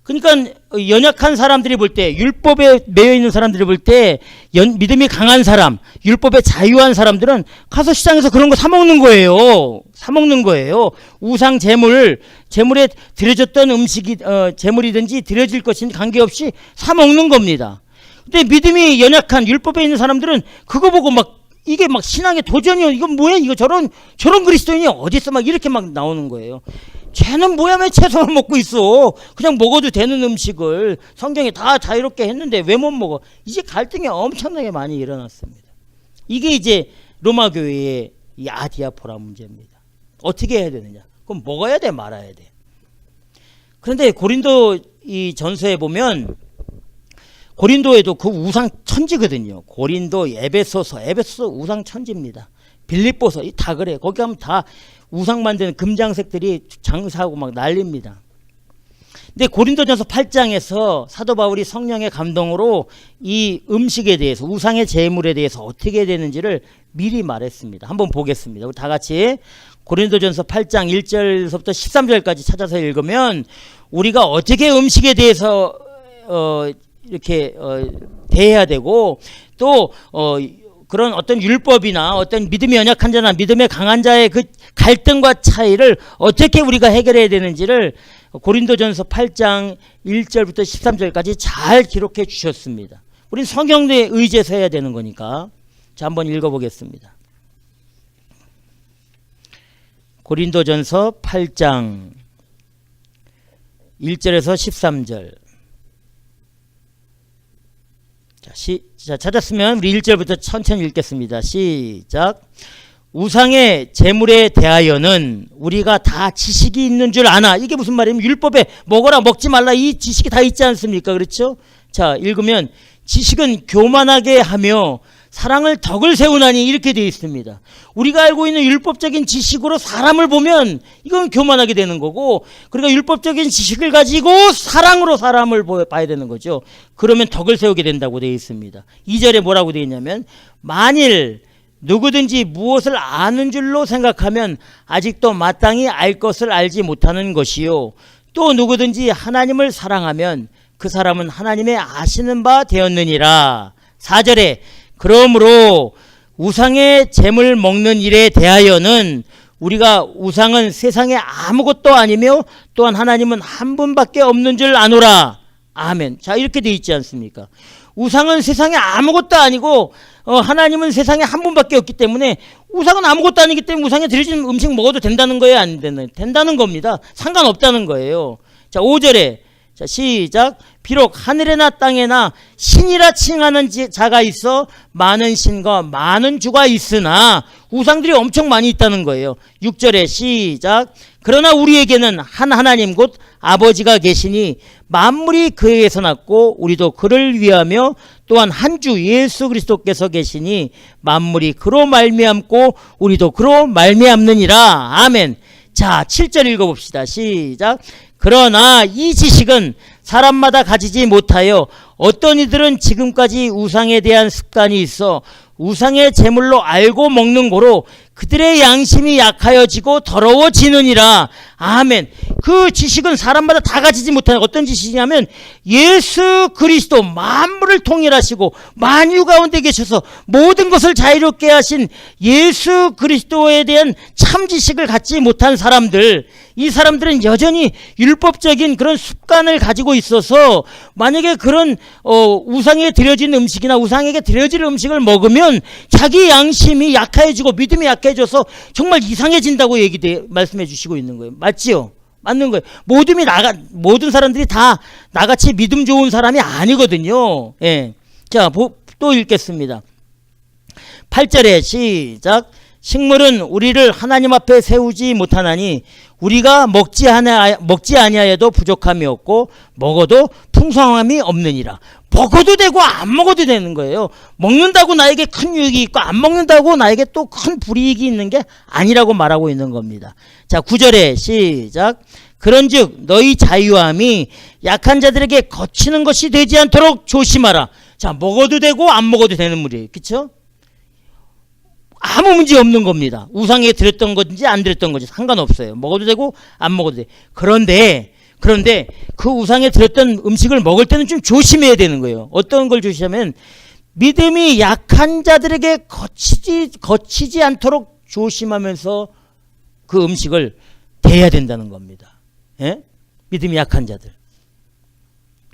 그러니까 연약한 사람들이 볼 때, 율법에 매여 있는 사람들이 볼 때 믿음이 강한 사람, 율법에 자유한 사람들은 가서 시장에서 그런 거 사 먹는 거예요. 사 먹는 거예요. 우상 재물에 드려졌던 음식이 재물이든지 드려질 것인지 관계없이 사 먹는 겁니다. 근데 믿음이 연약한 율법에 있는 사람들은 그거 보고 이게 신앙의 도전이요. 이건 뭐야? 이거 저런 그리스도인이 어디 있어? 이렇게 나오는 거예요. 쟤는 뭐야? 왜 채소를 먹고 있어? 그냥 먹어도 되는 음식을 성경이 다 자유롭게 했는데 왜 못 먹어? 이제 갈등이 엄청나게 많이 일어났습니다. 이게 이제 로마 교회의 이 아디아포라 문제입니다. 어떻게 해야 되느냐? 그럼 먹어야 돼, 말아야 돼? 그런데 고린도 이 전서에 보면 고린도에도 그 우상 천지거든요. 고린도, 에베소 우상 천지입니다. 빌립보서 다 그래. 거기 가면 다 우상 만드는 금장색들이 장사하고 난립니다. 근데 고린도전서 8장에서 사도 바울이 성령의 감동으로 이 음식에 대해서, 우상의 제물에 대해서 어떻게 해야 되는지를 미리 말했습니다. 한번 보겠습니다. 우리 다 같이 고린도전서 8장 1절부터 13절까지 찾아서 읽으면 우리가 어떻게 음식에 대해서 이렇게 대해야 되고 또 그런 어떤 율법이나 어떤 믿음이 연약한 자나 믿음의 강한 자의 그 갈등과 차이를 어떻게 우리가 해결해야 되는지를 고린도전서 8장 1절부터 13절까지 잘 기록해 주셨습니다. 우린 성경에 의지해서 해야 되는 거니까. 자, 한번 읽어보겠습니다. 고린도전서 8장 1절에서 13절. 자, 찾았으면 우리 1절부터 천천히 읽겠습니다. 시작. 우상의 제물에 대하여는 우리가 다 지식이 있는 줄 아나. 이게 무슨 말이냐면 율법에 먹어라 먹지 말라 이 지식이 다 있지 않습니까? 그렇죠? 자, 읽으면 지식은 교만하게 하며 사랑을 덕을 세우나니 이렇게 되어 있습니다. 우리가 알고 있는 율법적인 지식으로 사람을 보면 이건 교만하게 되는 거고, 그러니까 율법적인 지식을 가지고 사랑으로 사람을 봐야 되는 거죠. 그러면 덕을 세우게 된다고 되어 있습니다. 2절에 뭐라고 되어 있냐면 만일 누구든지 무엇을 아는 줄로 생각하면 아직도 마땅히 알 것을 알지 못하는 것이요, 또 누구든지 하나님을 사랑하면 그 사람은 하나님의 아시는 바 되었느니라. 4절에 그러므로 우상의 재물 먹는 일에 대하여는 우리가 우상은 세상에 아무것도 아니며 또한 하나님은 한 분밖에 없는 줄 아노라. 아멘. 자, 이렇게 돼 있지 않습니까? 우상은 세상에 아무것도 아니고 하나님은 세상에 한 분밖에 없기 때문에 우상은 아무것도 아니기 때문에 우상에 드려진 음식 먹어도 된다는 거예요? 안 된다는 겁니다. 상관없다는 거예요. 자, 5절에 자, 시작. 비록 하늘에나 땅에나 신이라 칭하는 자가 있어 많은 신과 많은 주가 있으나 우상들이 엄청 많이 있다는 거예요. 6절에 시작. 그러나 우리에게는 한 하나님 곧 아버지가 계시니 만물이 그에게서 났고 우리도 그를 위하며 또한 한 주 예수 그리스도께서 계시니 만물이 그로 말미암고 우리도 그로 말미암느니라. 아멘. 자, 7절 읽어봅시다. 시작. 그러나 이 지식은 사람마다 가지지 못하여 어떤 이들은 지금까지 우상에 대한 습관이 있어 우상의 제물로 알고 먹는 고로 그들의 양심이 약하여지고 더러워지느니라. 아멘. 그 지식은 사람마다 다 가지지 못하는 어떤 지식이냐면 예수 그리스도 만물을 통일하시고 만유 가운데 계셔서 모든 것을 자유롭게 하신 예수 그리스도에 대한 참 지식을 갖지 못한 사람들, 이 사람들은 여전히 율법적인 그런 습관을 가지고 있어서 만약에 그런 우상에 드려진 음식이나 우상에게 드려질 음식을 먹으면 자기 양심이 약해지고 믿음이 약해져서 정말 이상해진다고 말씀해 주시고 있는 거예요. 맞지요? 맞는 거예요. 모든 사람들이 다 나같이 믿음 좋은 사람이 아니거든요. 예. 자, 또 읽겠습니다. 8절에 시작. 식물은 우리를 하나님 앞에 세우지 못하나니 우리가 먹지 아니하여도 부족함이 없고 먹어도 풍성함이 없느니라. 먹어도 되고 안 먹어도 되는 거예요. 먹는다고 나에게 큰 유익이 있고 안 먹는다고 나에게 또 큰 불이익이 있는 게 아니라고 말하고 있는 겁니다. 자, 9절에 시작. 그런즉 너희 자유함이 약한 자들에게 거치는 것이 되지 않도록 조심하라. 자, 먹어도 되고 안 먹어도 되는 물이에요. 그렇죠? 아무 문제 없는 겁니다. 우상에 드렸던 건지 안 드렸던 건지 상관없어요. 먹어도 되고 안 먹어도 돼. 그런데 그 우상에 드렸던 음식을 먹을 때는 좀 조심해야 되는 거예요. 어떤 걸 조심하면 믿음이 약한 자들에게 거치지 않도록 조심하면서 그 음식을 대해야 된다는 겁니다. 예? 믿음이 약한 자들.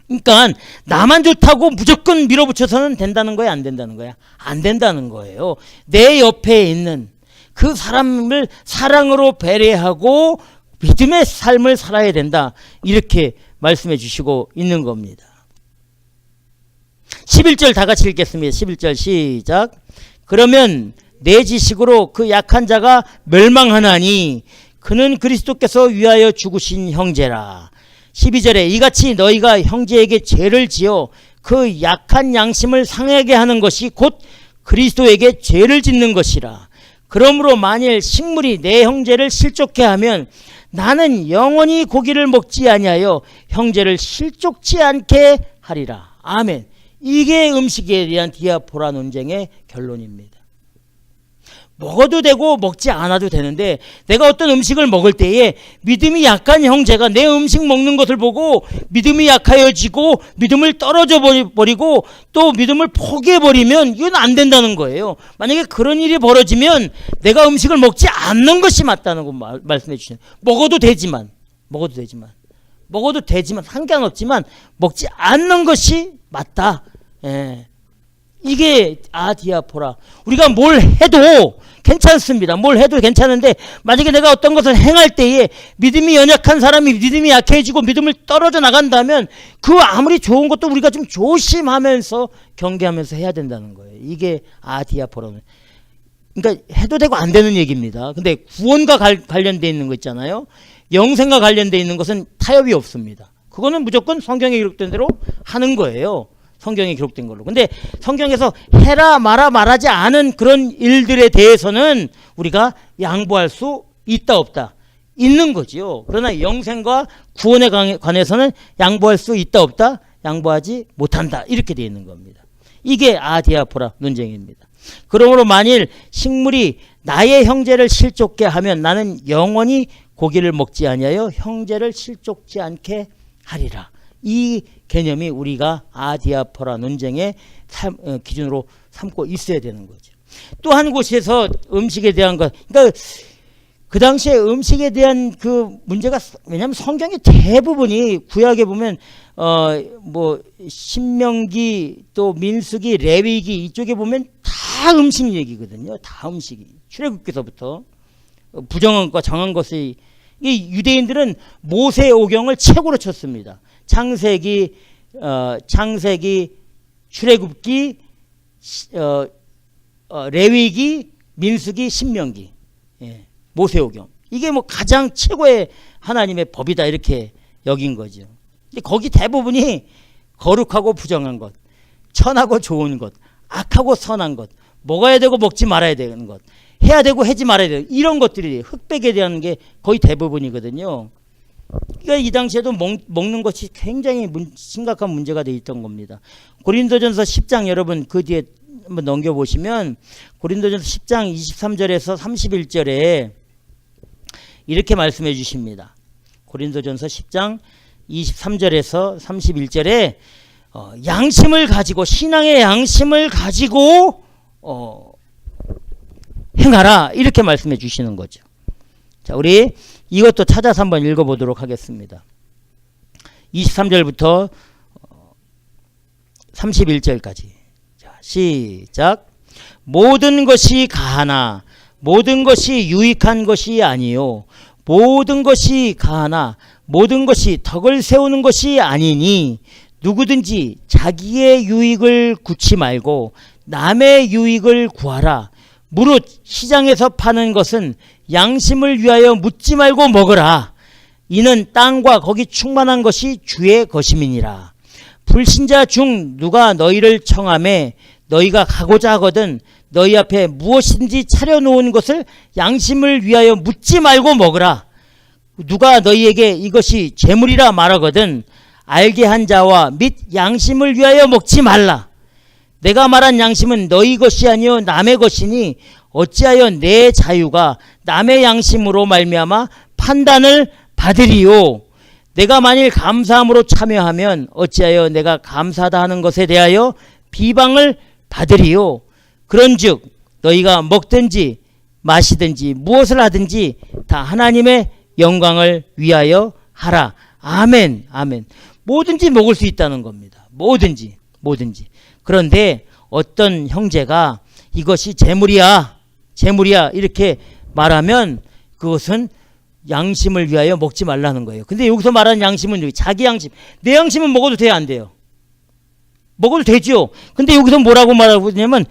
그러니까 나만 좋다고 무조건 밀어붙여서는 된다는 거야, 안 된다는 거야? 안 된다는 거예요. 내 옆에 있는 그 사람을 사랑으로 배려하고 믿음의 삶을 살아야 된다. 이렇게 말씀해 주시고 있는 겁니다. 11절 다 같이 읽겠습니다. 11절 시작. 그러면 내 지식으로 그 약한 자가 멸망하나니 그는 그리스도께서 위하여 죽으신 형제라. 12절에 이같이 너희가 형제에게 죄를 지어 그 약한 양심을 상하게 하는 것이 곧 그리스도에게 죄를 짓는 것이라. 그러므로 만일 식물이 내 형제를 실족케 하면 나는 영원히 고기를 먹지 아니하여 형제를 실족치 않게 하리라. 아멘. 이게 음식에 대한 디아포라 논쟁의 결론입니다. 먹어도 되고 먹지 않아도 되는데 내가 어떤 음식을 먹을 때에 믿음이 약한 형제가 내 음식 먹는 것을 보고 믿음이 약하여지고 믿음을 떨어져 버리고 또 믿음을 포기해버리면 이건 안 된다는 거예요. 만약에 그런 일이 벌어지면 내가 음식을 먹지 않는 것이 맞다는 거 말씀해 주시네요. 먹어도 되지만 상관없지만 먹지 않는 것이 맞다. 예. 이게 디아포라. 우리가 뭘 해도 괜찮습니다. 뭘 해도 괜찮은데 만약에 내가 어떤 것을 행할 때에 믿음이 연약한 사람이 믿음이 약해지고 믿음을 떨어져 나간다면 그 아무리 좋은 것도 우리가 좀 조심하면서 경계하면서 해야 된다는 거예요. 이게 디아포라는. 그러니까 해도 되고 안 되는 얘기입니다. 근데 구원과 관련되어 있는 거 있잖아요. 영생과 관련되어 있는 것은 타협이 없습니다. 그거는 무조건 성경에 기록된 대로 하는 거예요. 성경에 기록된 걸로. 근데 성경에서 해라 마라 말하지 않은 그런 일들에 대해서는 우리가 양보할 수 있다 없다? 있는 거지요. 그러나 영생과 구원에 관해서는 양보할 수 있다 없다? 양보하지 못한다. 이렇게 되어 있는 겁니다. 이게 디아포라 논쟁입니다. 그러므로 만일 식물이 나의 형제를 실족케 하면 나는 영원히 고기를 먹지 아니하여 형제를 실족지 않게 하리라. 이 개념이 우리가 아디아포라 논쟁의 기준으로 삼고 있어야 되는 거죠. 또 한 곳에서 음식에 대한 것, 그러니까 그 당시에 음식에 대한 그 문제가, 왜냐하면 성경의 대부분이 구약에 보면 뭐 신명기 또 민수기 레위기 이쪽에 보면 다 음식 얘기거든요. 다 음식이 출애굽기서부터 부정한 것 정한 것이, 이 유대인들은 모세오경을 최고로 쳤습니다. 창세기 출애굽기 레위기 민수기 신명기, 예. 모세오경, 이게 뭐 가장 최고의 하나님의 법이다 이렇게 여긴 거죠. 근데 거기 대부분이 거룩하고 부정한 것, 천하고 좋은 것, 악하고 선한 것, 먹어야 되고 먹지 말아야 되는 것, 해야 되고 하지 말아야 되는 이런 것들이 흑백에 대한 게 거의 대부분이거든요. 그러니까 이 당시에도 먹는 것이 굉장히 심각한 문제가 되어 있던 겁니다. 고린도전서 10장 여러분 그 뒤에 한번 넘겨보시면 고린도전서 10장 23절에서 31절에 이렇게 말씀해 주십니다. 고린도전서 10장 23절에서 31절에 양심을 가지고, 신앙의 양심을 가지고 행하라 이렇게 말씀해 주시는 거죠. 자, 우리 이것도 찾아서 한번 읽어보도록 하겠습니다. 23절부터 31절까지. 자, 시작. 모든 것이 가하나 모든 것이 유익한 것이 아니요 모든 것이 가하나 모든 것이 덕을 세우는 것이 아니니 누구든지 자기의 유익을 구치 말고 남의 유익을 구하라. 무릇 시장에서 파는 것은 양심을 위하여 묻지 말고 먹으라. 이는 땅과 거기 충만한 것이 주의 것임이니라. 불신자 중 누가 너희를 청하매 너희가 가고자 하거든 너희 앞에 무엇인지 차려놓은 것을 양심을 위하여 묻지 말고 먹으라. 누가 너희에게 이것이 재물이라 말하거든 알게 한 자와 및 양심을 위하여 먹지 말라. 내가 말한 양심은 너희 것이 아니요 남의 것이니 어찌하여 내 자유가 남의 양심으로 말미암아 판단을 받으리요. 내가 만일 감사함으로 참여하면 어찌하여 내가 감사하다 하는 것에 대하여 비방을 받으리요. 그런즉 너희가 먹든지 마시든지 무엇을 하든지 다 하나님의 영광을 위하여 하라. 아멘. 아멘. 뭐든지 먹을 수 있다는 겁니다. 뭐든지. 그런데 어떤 형제가 이것이 재물이야 이렇게 말하면 그것은 양심을 위하여 먹지 말라는 거예요. 근데 여기서 말하는 양심은 자기 양심, 내 양심은 먹어도 돼요, 안 돼요? 먹어도 되죠. 근데 여기서 뭐라고 말하고 있냐면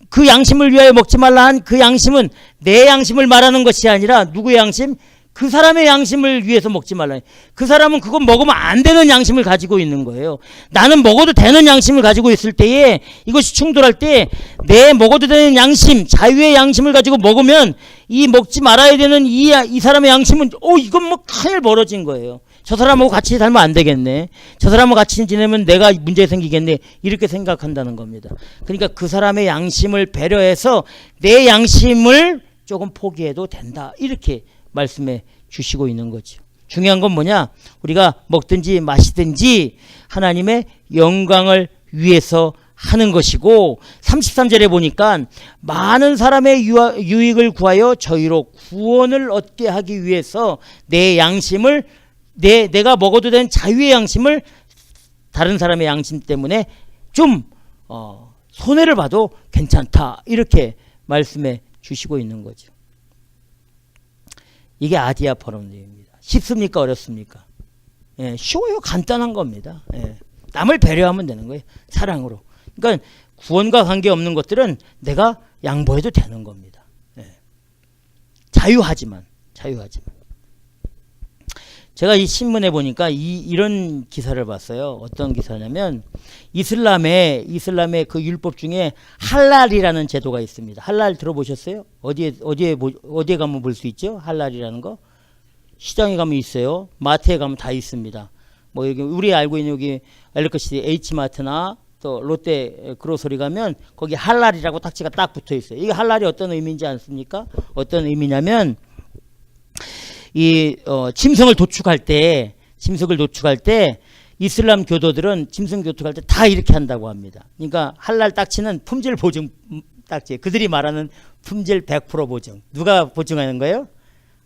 그 양심을 위하여 먹지 말라 한 그 양심은 내 양심을 말하는 것이 아니라 누구의 양심? 그 사람의 양심을 위해서 먹지 말라. 그 사람은 그건 먹으면 안 되는 양심을 가지고 있는 거예요. 나는 먹어도 되는 양심을 가지고 있을 때에 이것이 충돌할 때 내 먹어도 되는 양심, 자유의 양심을 가지고 먹으면 이 먹지 말아야 되는 이 사람의 양심은 이건 뭐 큰일 벌어진 거예요. 저 사람하고 같이 살면 안 되겠네. 저 사람하고 같이 지내면 내가 문제 생기겠네. 이렇게 생각한다는 겁니다. 그러니까 그 사람의 양심을 배려해서 내 양심을 조금 포기해도 된다. 이렇게 말씀해 주시고 있는 거죠. 중요한 건 뭐냐? 우리가 먹든지 마시든지 하나님의 영광을 위해서 하는 것이고 33절에 보니까 많은 사람의 유익을 구하여 저희로 구원을 얻게 하기 위해서 내 양심을 내가 먹어도 되는 자유의 양심을 다른 사람의 양심 때문에 좀 손해를 봐도 괜찮다. 이렇게 말씀해 주시고 있는 거죠. 이게 아디아포론입니다. 쉽습니까? 어렵습니까? 예, 쉬워요. 간단한 겁니다. 예, 남을 배려하면 되는 거예요. 사랑으로. 그러니까 구원과 관계없는 것들은 내가 양보해도 되는 겁니다. 예. 자유하지만. 제가 이 신문에 보니까 이런 기사를 봤어요. 어떤 기사냐면 이슬람의 그 율법 중에 할랄이라는 제도가 있습니다. 할랄 들어보셨어요? 어디에 가면 볼 수 있죠? 할랄이라는 거? 시장에 가면 있어요. 마트에 가면 다 있습니다. 뭐 여기 우리 알고 있는 여기 엘리커시티 H마트나 또 롯데 그로서리 가면 거기 할랄이라고 딱지가 딱 붙어 있어요. 이게 할랄이 어떤 의미인지 아십니까? 어떤 의미냐면 이 짐승을 도축할 때 이 이슬람 교도들은 짐승 교통할 때 다 이렇게 한다고 합니다. 그러니까 할랄 딱지는 품질 보증 딱지. 그들이 말하는 품질 100% 보증. 누가 보증하는 거예요?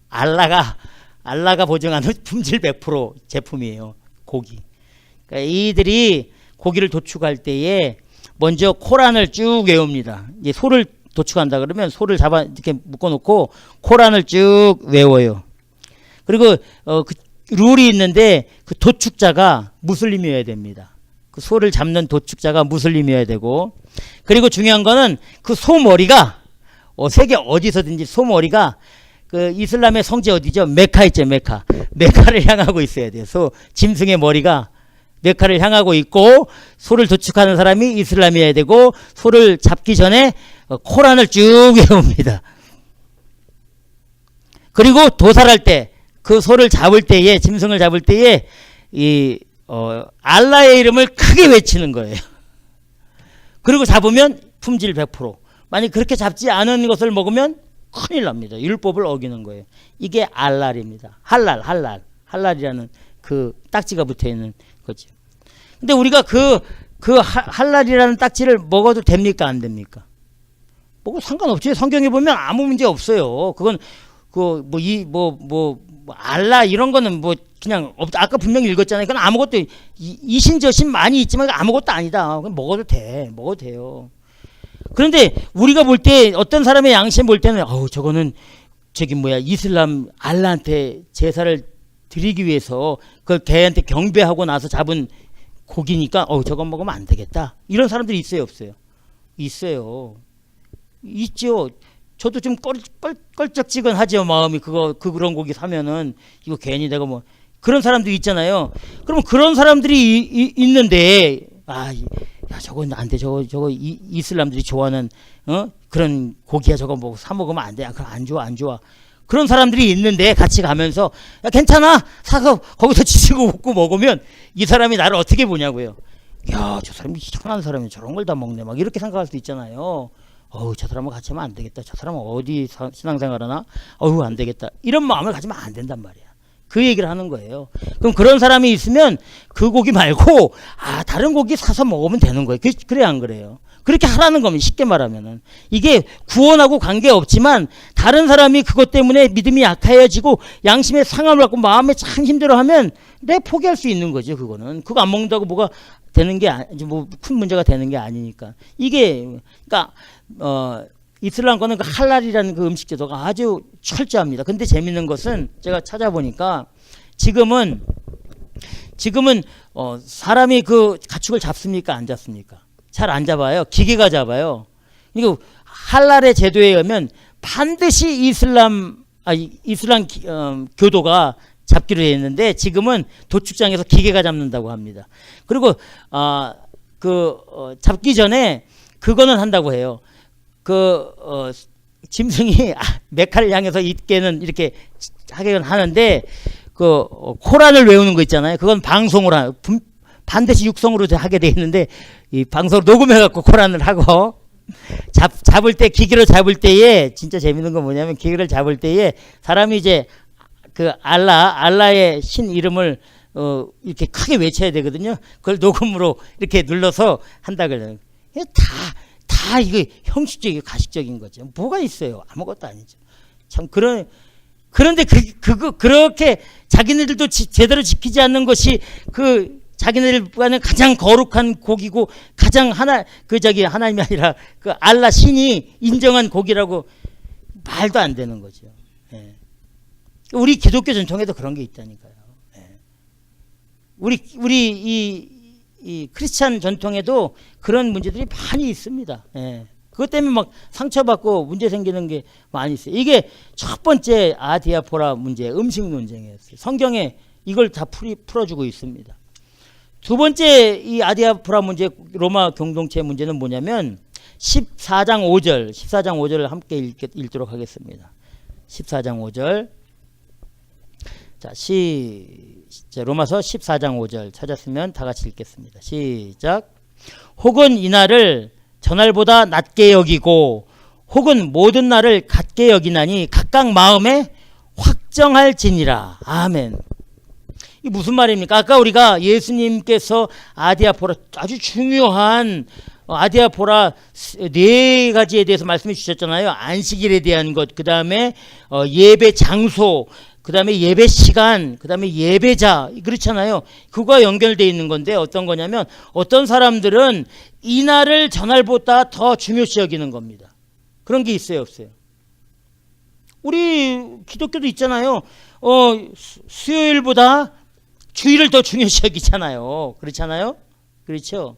알라가 보증하는 품질 100% 제품이에요. 고기. 그러니까 이들이 고기를 도축할 때에 먼저 코란을 쭉 외웁니다. 이제 소를 도축한다 그러면 소를 잡아 이렇게 묶어놓고 코란을 쭉 외워요. 그리고 그 룰이 있는데 그 도축자가 무슬림이어야 됩니다. 그 소를 잡는 도축자가 무슬림이어야 되고, 그리고 중요한 거는 그 소 머리가 세계 어디서든지 소 머리가 그 이슬람의 성지 어디죠? 메카 있죠, 메카. 메카를 향하고 있어야 돼요. 짐승의 머리가 메카를 향하고 있고, 소를 도축하는 사람이 이슬람이어야 되고, 소를 잡기 전에 코란을 쭉 외웁니다. 그리고 도살할 때, 그 소를 잡을 때에, 짐승을 잡을 때에 알라의 이름을 크게 외치는 거예요. 그리고 잡으면 품질 100%. 만약 그렇게 잡지 않은 것을 먹으면 큰일 납니다. 율법을 어기는 거예요. 이게 알랄입니다. 할랄이라는 그 딱지가 붙어 있는 거죠. 근데 우리가 그 할랄이라는 딱지를 먹어도 됩니까? 안 됩니까? 뭐 상관없지. 성경에 보면 아무 문제 없어요. 그건 알라 이런 거는 뭐 그냥 아까 분명히 읽었잖아요. 그건 아무것도 이신저신 많이 있지만 아무것도 아니다. 그럼 먹어도 돼요. 그런데 우리가 볼 때 어떤 사람의 양심 볼 때는 저거는 이슬람 알라한테 제사를 드리기 위해서 그 걔한테 경배하고 나서 잡은 고기니까 저건 먹으면 안 되겠다. 이런 사람들이 있어요, 없어요? 있어요. 있죠. 저도 좀 껄쩍지근하죠, 마음이. 그런 고기 사면은 이거 괜히 내가 뭐 그런 사람들이 있잖아요. 그러면 그런 사람들이 있는데 저건 안 돼. 저거 이슬람들이 좋아하는 그런 고기야. 저거 뭐 사 먹으면 안 돼. 그럼 안 좋아. 그런 사람들이 있는데 같이 가면서 괜찮아. 사서 거기서 지지고 먹고 먹으면 이 사람이 나를 어떻게 보냐고요. 야, 저 사람이 희한한 사람이 저런 걸 다 먹네. 막 이렇게 생각할 수도 있잖아요. 저 사람하고 같이 하면 안 되겠다. 저 사람은 어디 신앙생활 하나? 안 되겠다. 이런 마음을 가지면 안 된단 말이야. 그 얘기를 하는 거예요. 그럼 그런 사람이 있으면 그 고기 말고 다른 고기 사서 먹으면 되는 거예요. 그래야 안 그래요? 그렇게 하라는 겁니다. 쉽게 말하면은. 이게 구원하고 관계없지만 다른 사람이 그것 때문에 믿음이 약해지고 양심의 상함을 갖고 마음에 참 힘들어하면 내 포기할 수 있는 거죠. 그거는. 그거 안 먹는다고 뭐가 되는 게 큰 문제가 되는 게 아니니까. 이게 그러니까 이슬람 거는 그 할랄이라는 그 음식 제도가 아주 철저합니다. 근데 재밌는 것은 제가 찾아보니까 지금은 사람이 그 가축을 잡습니까? 안 잡습니까? 잘 안 잡아요. 기계가 잡아요. 그리고 할랄의 제도에 의하면 반드시 이슬람 교도가 잡기로 되어 있는데 지금은 도축장에서 기계가 잡는다고 합니다. 그리고 잡기 전에 그거는 한다고 해요. 짐승이 메카를 향해서 있게는 이렇게 하긴 하는데 코란을 외우는 거 있잖아요. 그건 방송으로 반드시 육성으로 하게 돼 있는데 이 방송을 녹음해갖고 코란을 하고 잡을 때 기계로 잡을 때에 진짜 재밌는 건 뭐냐면 기계를 잡을 때에 사람이 이제 그 알라의 신 이름을 이렇게 크게 외쳐야 되거든요. 그걸 녹음으로 이렇게 눌러서 한다 그래요. 다 이거 형식적이고 가식적인 거죠. 뭐가 있어요? 아무것도 아니죠. 참 그런데 그렇게 자기네들도 제대로 지키지 않는 것이 자기네들과는 가장 거룩한 고기고 가장 하나님이 아니라 그 알라 신이 인정한 고기라고 말도 안 되는 거죠. 예. 우리 기독교 전통에도 그런 게 있다니까요. 예. 우리 이 크리스찬 전통에도 그런 문제들이 많이 있습니다. 예. 그것 때문에 막 상처받고 문제 생기는 게 많이 있어요. 이게 첫 번째 아디아포라 문제, 음식 논쟁이었어요. 성경에 이걸 다 풀어주고 있습니다. 두 번째 이 아디아포라 문제, 로마 공동체 문제는 뭐냐면 14장 5절을 함께 읽도록 하겠습니다. 14장 5절. 자, 로마서 14장 5절 찾았으면 다 같이 읽겠습니다. 시작. 혹은 이 날을 전날보다 낮게 여기고 혹은 모든 날을 같게 여기나니 각각 마음에 확정할지니라. 아멘. 이 무슨 말입니까? 아까 우리가 예수님께서 아디아포라 아주 중요한 아디아포라 네 가지에 대해서 말씀해 주셨잖아요. 안식일에 대한 것, 그 다음에 예배 장소, 그 다음에 예배 시간, 그 다음에 예배자, 그렇잖아요. 그거와 연결되어 있는 건데 어떤 거냐면 어떤 사람들은 이날을 전날보다 더 중요시 여기는 겁니다. 그런 게 있어요, 없어요? 우리 기독교도 있잖아요. 수요일보다 주일을 더 중요시 여기잖아요. 그렇잖아요? 그렇죠?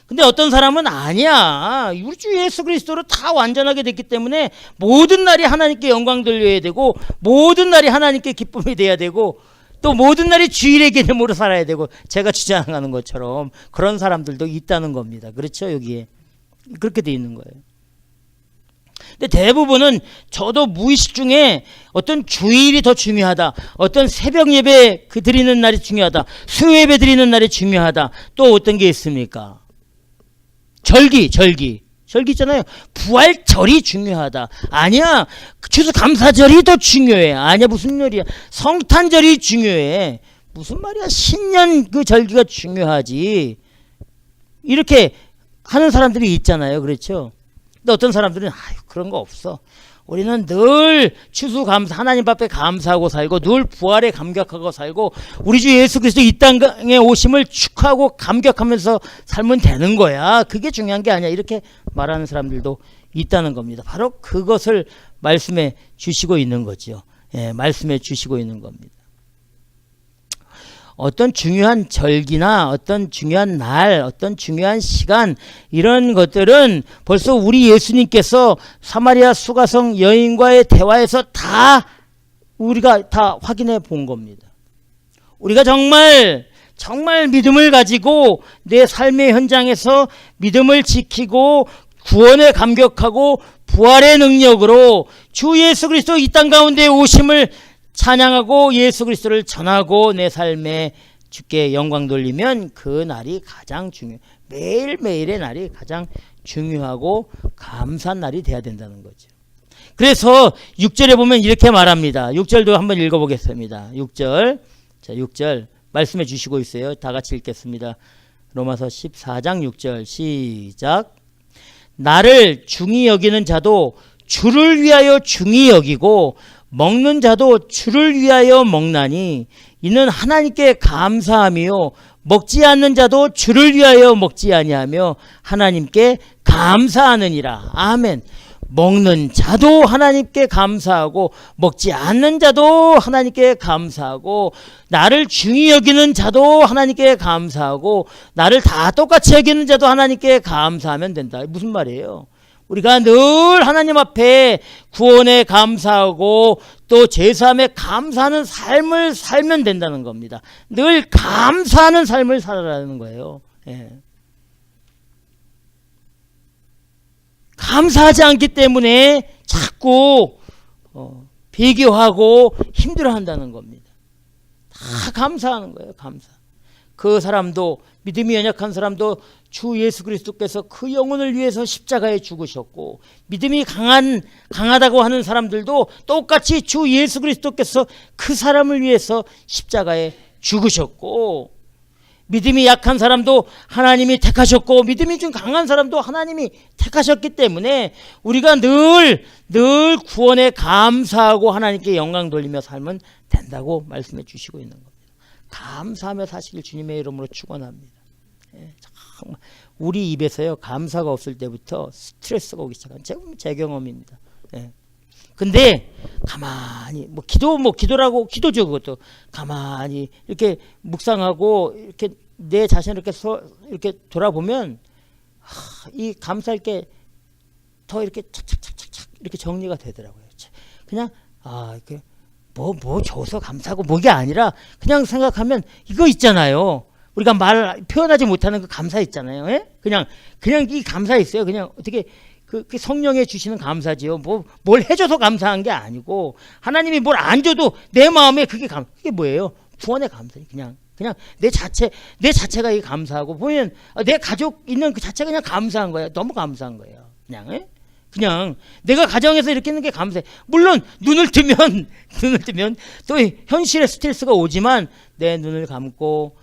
근데 어떤 사람은 아니야. 우리 주 예수 그리스도로 다 완전하게 됐기 때문에 모든 날이 하나님께 영광 돌려야 되고 모든 날이 하나님께 기쁨이 돼야 되고 또 모든 날이 주일의 개념으로 살아야 되고 제가 주장하는 것처럼 그런 사람들도 있다는 겁니다. 그렇죠? 여기에. 그렇게 돼 있는 거예요. 근데 대부분은 저도 무의식 중에 어떤 주일이 더 중요하다. 어떤 새벽 예배 드리는 날이 중요하다. 수요 예배 드리는 날이 중요하다. 또 어떤 게 있습니까? 절기 있잖아요. 부활절이 중요하다. 아니야. 추수감사절이 더 중요해. 아니야. 무슨 말이야. 성탄절이 중요해. 무슨 말이야. 신년 그 절기가 중요하지. 이렇게 하는 사람들이 있잖아요. 그렇죠? 근데 어떤 사람들은 그런 거 없어. 우리는 늘 추수감사 하나님 앞에 감사하고 살고 늘 부활에 감격하고 살고 우리 주 예수 그리스도 이 땅에 오심을 축하하고 감격하면서 살면 되는 거야. 그게 중요한 게 아니야. 이렇게 말하는 사람들도 있다는 겁니다. 바로 그것을 말씀해 주시고 있는 거죠. 예, 말씀해 주시고 있는 겁니다. 어떤 중요한 절기나 어떤 중요한 날, 어떤 중요한 시간 이런 것들은 벌써 우리 예수님께서 사마리아 수가성 여인과의 대화에서 다 우리가 다 확인해 본 겁니다. 우리가 정말 믿음을 가지고 내 삶의 현장에서 믿음을 지키고 구원에 감격하고 부활의 능력으로 주 예수 그리스도 이 땅 가운데 오심을 찬양하고 예수 그리스도를 전하고 내 삶에 주께 영광 돌리면 그 날이 가장 중요해요. 매일매일의 날이 가장 중요하고 감사한 날이 돼야 된다는 거죠. 그래서 6절에 보면 이렇게 말합니다. 6절도 한번 읽어보겠습니다. 6절. 자, 6절 말씀해 주시고 있어요. 다 같이 읽겠습니다. 로마서 14장 6절 시작. 나를 중히 여기는 자도 주를 위하여 중히 여기고 먹는 자도 주를 위하여 먹나니 이는 하나님께 감사하며 먹지 않는 자도 주를 위하여 먹지 아니하며 하나님께 감사하느니라. 아멘. 먹는 자도 하나님께 감사하고 먹지 않는 자도 하나님께 감사하고 나를 중히 여기는 자도 하나님께 감사하고 나를 다 똑같이 여기는 자도 하나님께 감사하면 된다. 무슨 말이에요? 우리가 늘 하나님 앞에 구원에 감사하고 또 제사함에 감사하는 삶을 살면 된다는 겁니다. 늘 감사하는 삶을 살아라는 거예요. 예. 감사하지 않기 때문에 자꾸 비교하고 힘들어한다는 겁니다. 다 감사하는 거예요. 감사. 그 사람도 믿음이 연약한 사람도 주 예수 그리스도께서 그 영혼을 위해서 십자가에 죽으셨고 믿음이 강하다고 하는 사람들도 똑같이 주 예수 그리스도께서 그 사람을 위해서 십자가에 죽으셨고 믿음이 약한 사람도 하나님이 택하셨고 믿음이 좀 강한 사람도 하나님이 택하셨기 때문에 우리가 늘 구원에 감사하고 하나님께 영광 돌리며 살면 된다고 말씀해 주시고 있는 겁니다. 감사하며 사시길 주님의 이름으로 축원합니다. 예, 정말 우리 입에서요 감사가 없을 때부터 스트레스가 오기 시작한 제 경험입니다. 예. 근데 가만히 기도라고 기도죠. 그것도 가만히 이렇게 묵상하고 이렇게 내 자신을 이렇게 돌아보면 이 감사할 게 더 이렇게 착착착착 이렇게 정리가 되더라고요. 그냥 이렇게 뭐 줘서 감사하고 뭐게 아니라 그냥 생각하면 이거 있잖아요. 우리가 표현하지 못하는 그 감사 있잖아요. 예? 그냥 이 감사 있어요. 그냥 어떻게 그 성령에 주시는 감사지요. 뭘 해줘서 감사한 게 아니고 하나님이 뭘 안 줘도 내 마음에 그게 뭐예요? 구원의 감사. 그냥 내 자체가 이 감사하고 보면 내 가족 있는 그 자체가 그냥 감사한 거예요. 너무 감사한 거예요. 그냥 예? 그냥 내가 가정에서 이렇게 있는 게 감사해. 물론 눈을 뜨면 또 현실의 스트레스가 오지만 내 눈을 감고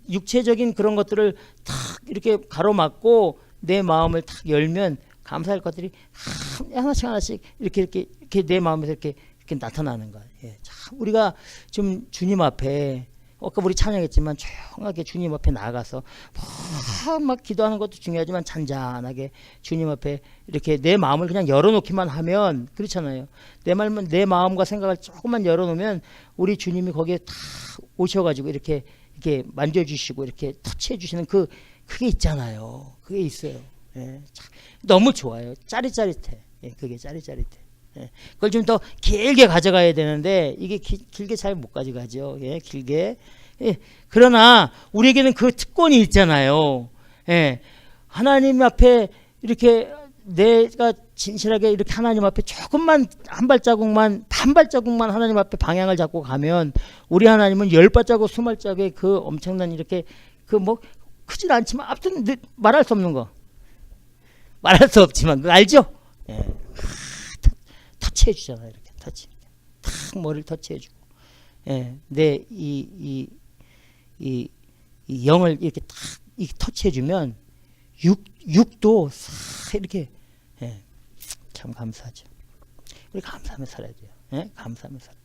육체적인 그런 것들을 탁 이렇게 가로막고 내 마음을 탁 열면 감사할 것들이 하나씩 이렇게 내 마음에서 이렇게 나타나는 거예요. 예, 참 우리가 좀 주님 앞에 아까 우리 찬양했지만 조용하게 주님 앞에 나가서 막 기도하는 것도 중요하지만 잔잔하게 주님 앞에 이렇게 내 마음을 그냥 열어놓기만 하면 그렇잖아요. 내 마음과 생각을 조금만 열어놓으면 우리 주님이 거기에 다 오셔가지고 이렇게 만져주시고 이렇게 터치해 주시는 그게 있잖아요. 그게 있어요. 예, 참, 너무 좋아요. 짜릿짜릿해. 예, 그게 짜릿짜릿해. 예, 그걸 좀 더 길게 가져가야 되는데 이게 길게 잘 못 가져가죠. 예, 길게. 예, 그러나 우리에게는 그 특권이 있잖아요. 예, 하나님 앞에 이렇게 내가 진실하게 이렇게 하나님 앞에 조금만 한 발자국만 하나님 앞에 방향을 잡고 가면 우리 하나님은 10발자국 20발자국의 그 엄청난 이렇게 뭐 크진 않지만 아무튼 말할 수 없는 거 말할 수 없지만 그거 알죠? 예. 터치해 주잖아요. 이렇게 터치. 탁 머리를 터치해 주고. 예. 내 이 영을 이렇게 탁 터치해 주면 육도 싹 이렇게 예. 참 감사하죠. 우리 감사하며 살아야 돼요. 예? 감사하며 살아.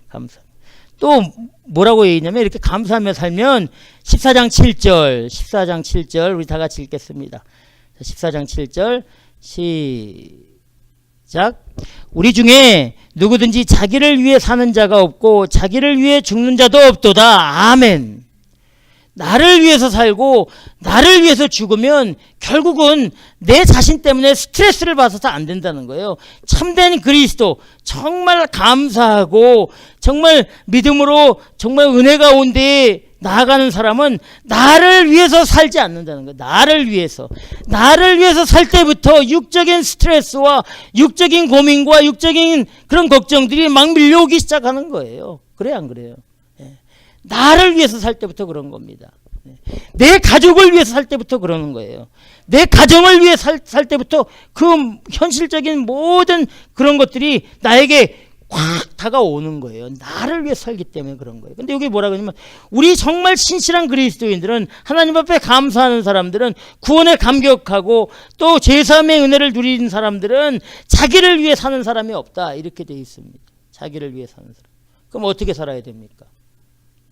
감사하며. 또 뭐라고 얘기냐면 이렇게 감사하며 살면 14장 7절 우리 다 같이 읽겠습니다. 14장 7절 시작. 우리 중에 누구든지 자기를 위해 사는 자가 없고 자기를 위해 죽는 자도 없도다. 아멘. 나를 위해서 살고 나를 위해서 죽으면 결국은 내 자신 때문에 스트레스를 받아서 안 된다는 거예요. 참된 그리스도 정말 감사하고 정말 믿음으로 정말 은혜 가운데 나아가는 사람은 나를 위해서 살지 않는다는 거예요. 나를 위해서 살 때부터 육적인 스트레스와 육적인 고민과 육적인 그런 걱정들이 막 밀려오기 시작하는 거예요. 그래요, 안 그래요? 나를 위해서 살 때부터 그런 겁니다. 내 가족을 위해서 살 때부터 그러는 거예요. 내 가정을 위해 살 때부터 그 현실적인 모든 그런 것들이 나에게 확 다가오는 거예요. 나를 위해 살기 때문에 그런 거예요. 근데 여기 뭐라 그러냐면 우리 정말 신실한 그리스도인들은 하나님 앞에 감사하는 사람들은 구원에 감격하고 또 제3의 은혜를 누리는 사람들은 자기를 위해 사는 사람이 없다. 이렇게 되어 있습니다. 자기를 위해 사는 사람. 그럼 어떻게 살아야 됩니까?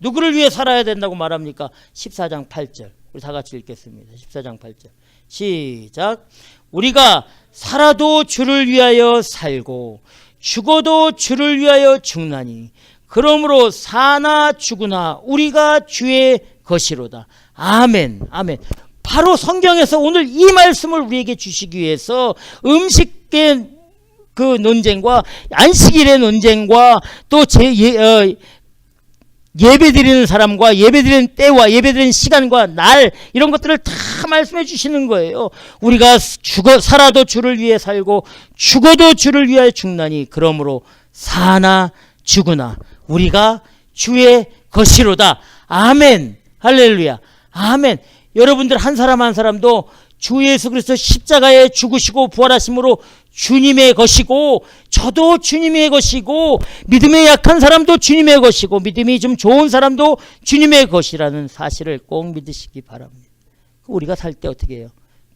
누구를 위해 살아야 된다고 말합니까? 14장 8절. 우리 다 같이 읽겠습니다. 14장 8절. 시작. 우리가 살아도 주를 위하여 살고 죽어도 주를 위하여 죽나니 그러므로 사나 죽으나 우리가 주의 것이로다. 아멘. 아멘. 바로 성경에서 오늘 이 말씀을 우리에게 주시기 위해서 음식의 그 논쟁과 안식일의 논쟁과 또 예배드리는 사람과 예배드리는 때와 예배드리는 시간과 날 이런 것들을 다 말씀해 주시는 거예요. 우리가 살아도 주를 위해 살고 죽어도 주를 위하여 죽나니 그러므로 사나 죽으나 우리가 주의 것이로다. 아멘. 할렐루야. 아멘. 여러분들 한 사람 한 사람도 주 예수 그리스도 십자가에 죽으시고 부활하심으로 주님의 것이고 저도 주님의 것이고 믿음에 약한 사람도 주님의 것이고 믿음이 좀 좋은 사람도 주님의 것이라는 사실을 꼭 믿으시기 바랍니다. 우리가 살 때 어떻게 해요?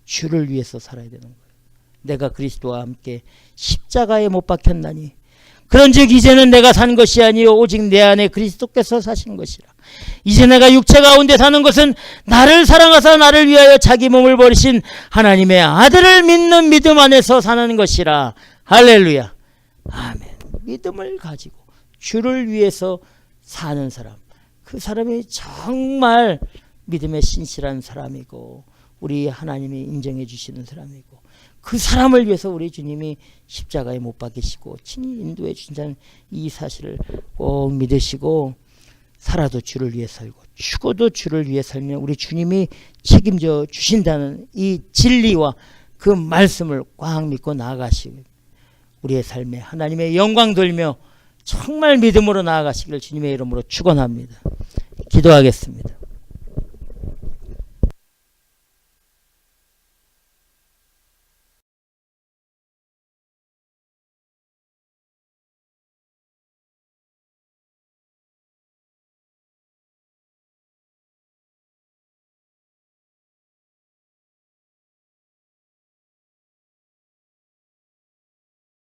주를 위해서 살아야 되는 거예요. 내가 그리스도와 함께 십자가에 못 박혔나니 그런즉 이제는 내가 산 것이 아니요 오직 내 안에 그리스도께서 사신 것이라. 이제 내가 육체 가운데 사는 것은 나를 사랑하사 나를 위하여 자기 몸을 버리신 하나님의 아들을 믿는 믿음 안에서 사는 것이라. 할렐루야. 아멘. 믿음을 가지고 주를 위해서 사는 사람, 그 사람이 정말 믿음에 신실한 사람이고 우리 하나님이 인정해 주시는 사람이고 그 사람을 위해서 우리 주님이 십자가에 못 박히시고 친히 인도해 주신다는 이 사실을 꼭 믿으시고 살아도 주를 위해 살고 죽어도 주를 위해 살면 우리 주님이 책임져 주신다는 이 진리와 그 말씀을 꽉 믿고 나아가시고 우리의 삶에 하나님의 영광 돌며 정말 믿음으로 나아가시기를 주님의 이름으로 축원합니다. 기도하겠습니다.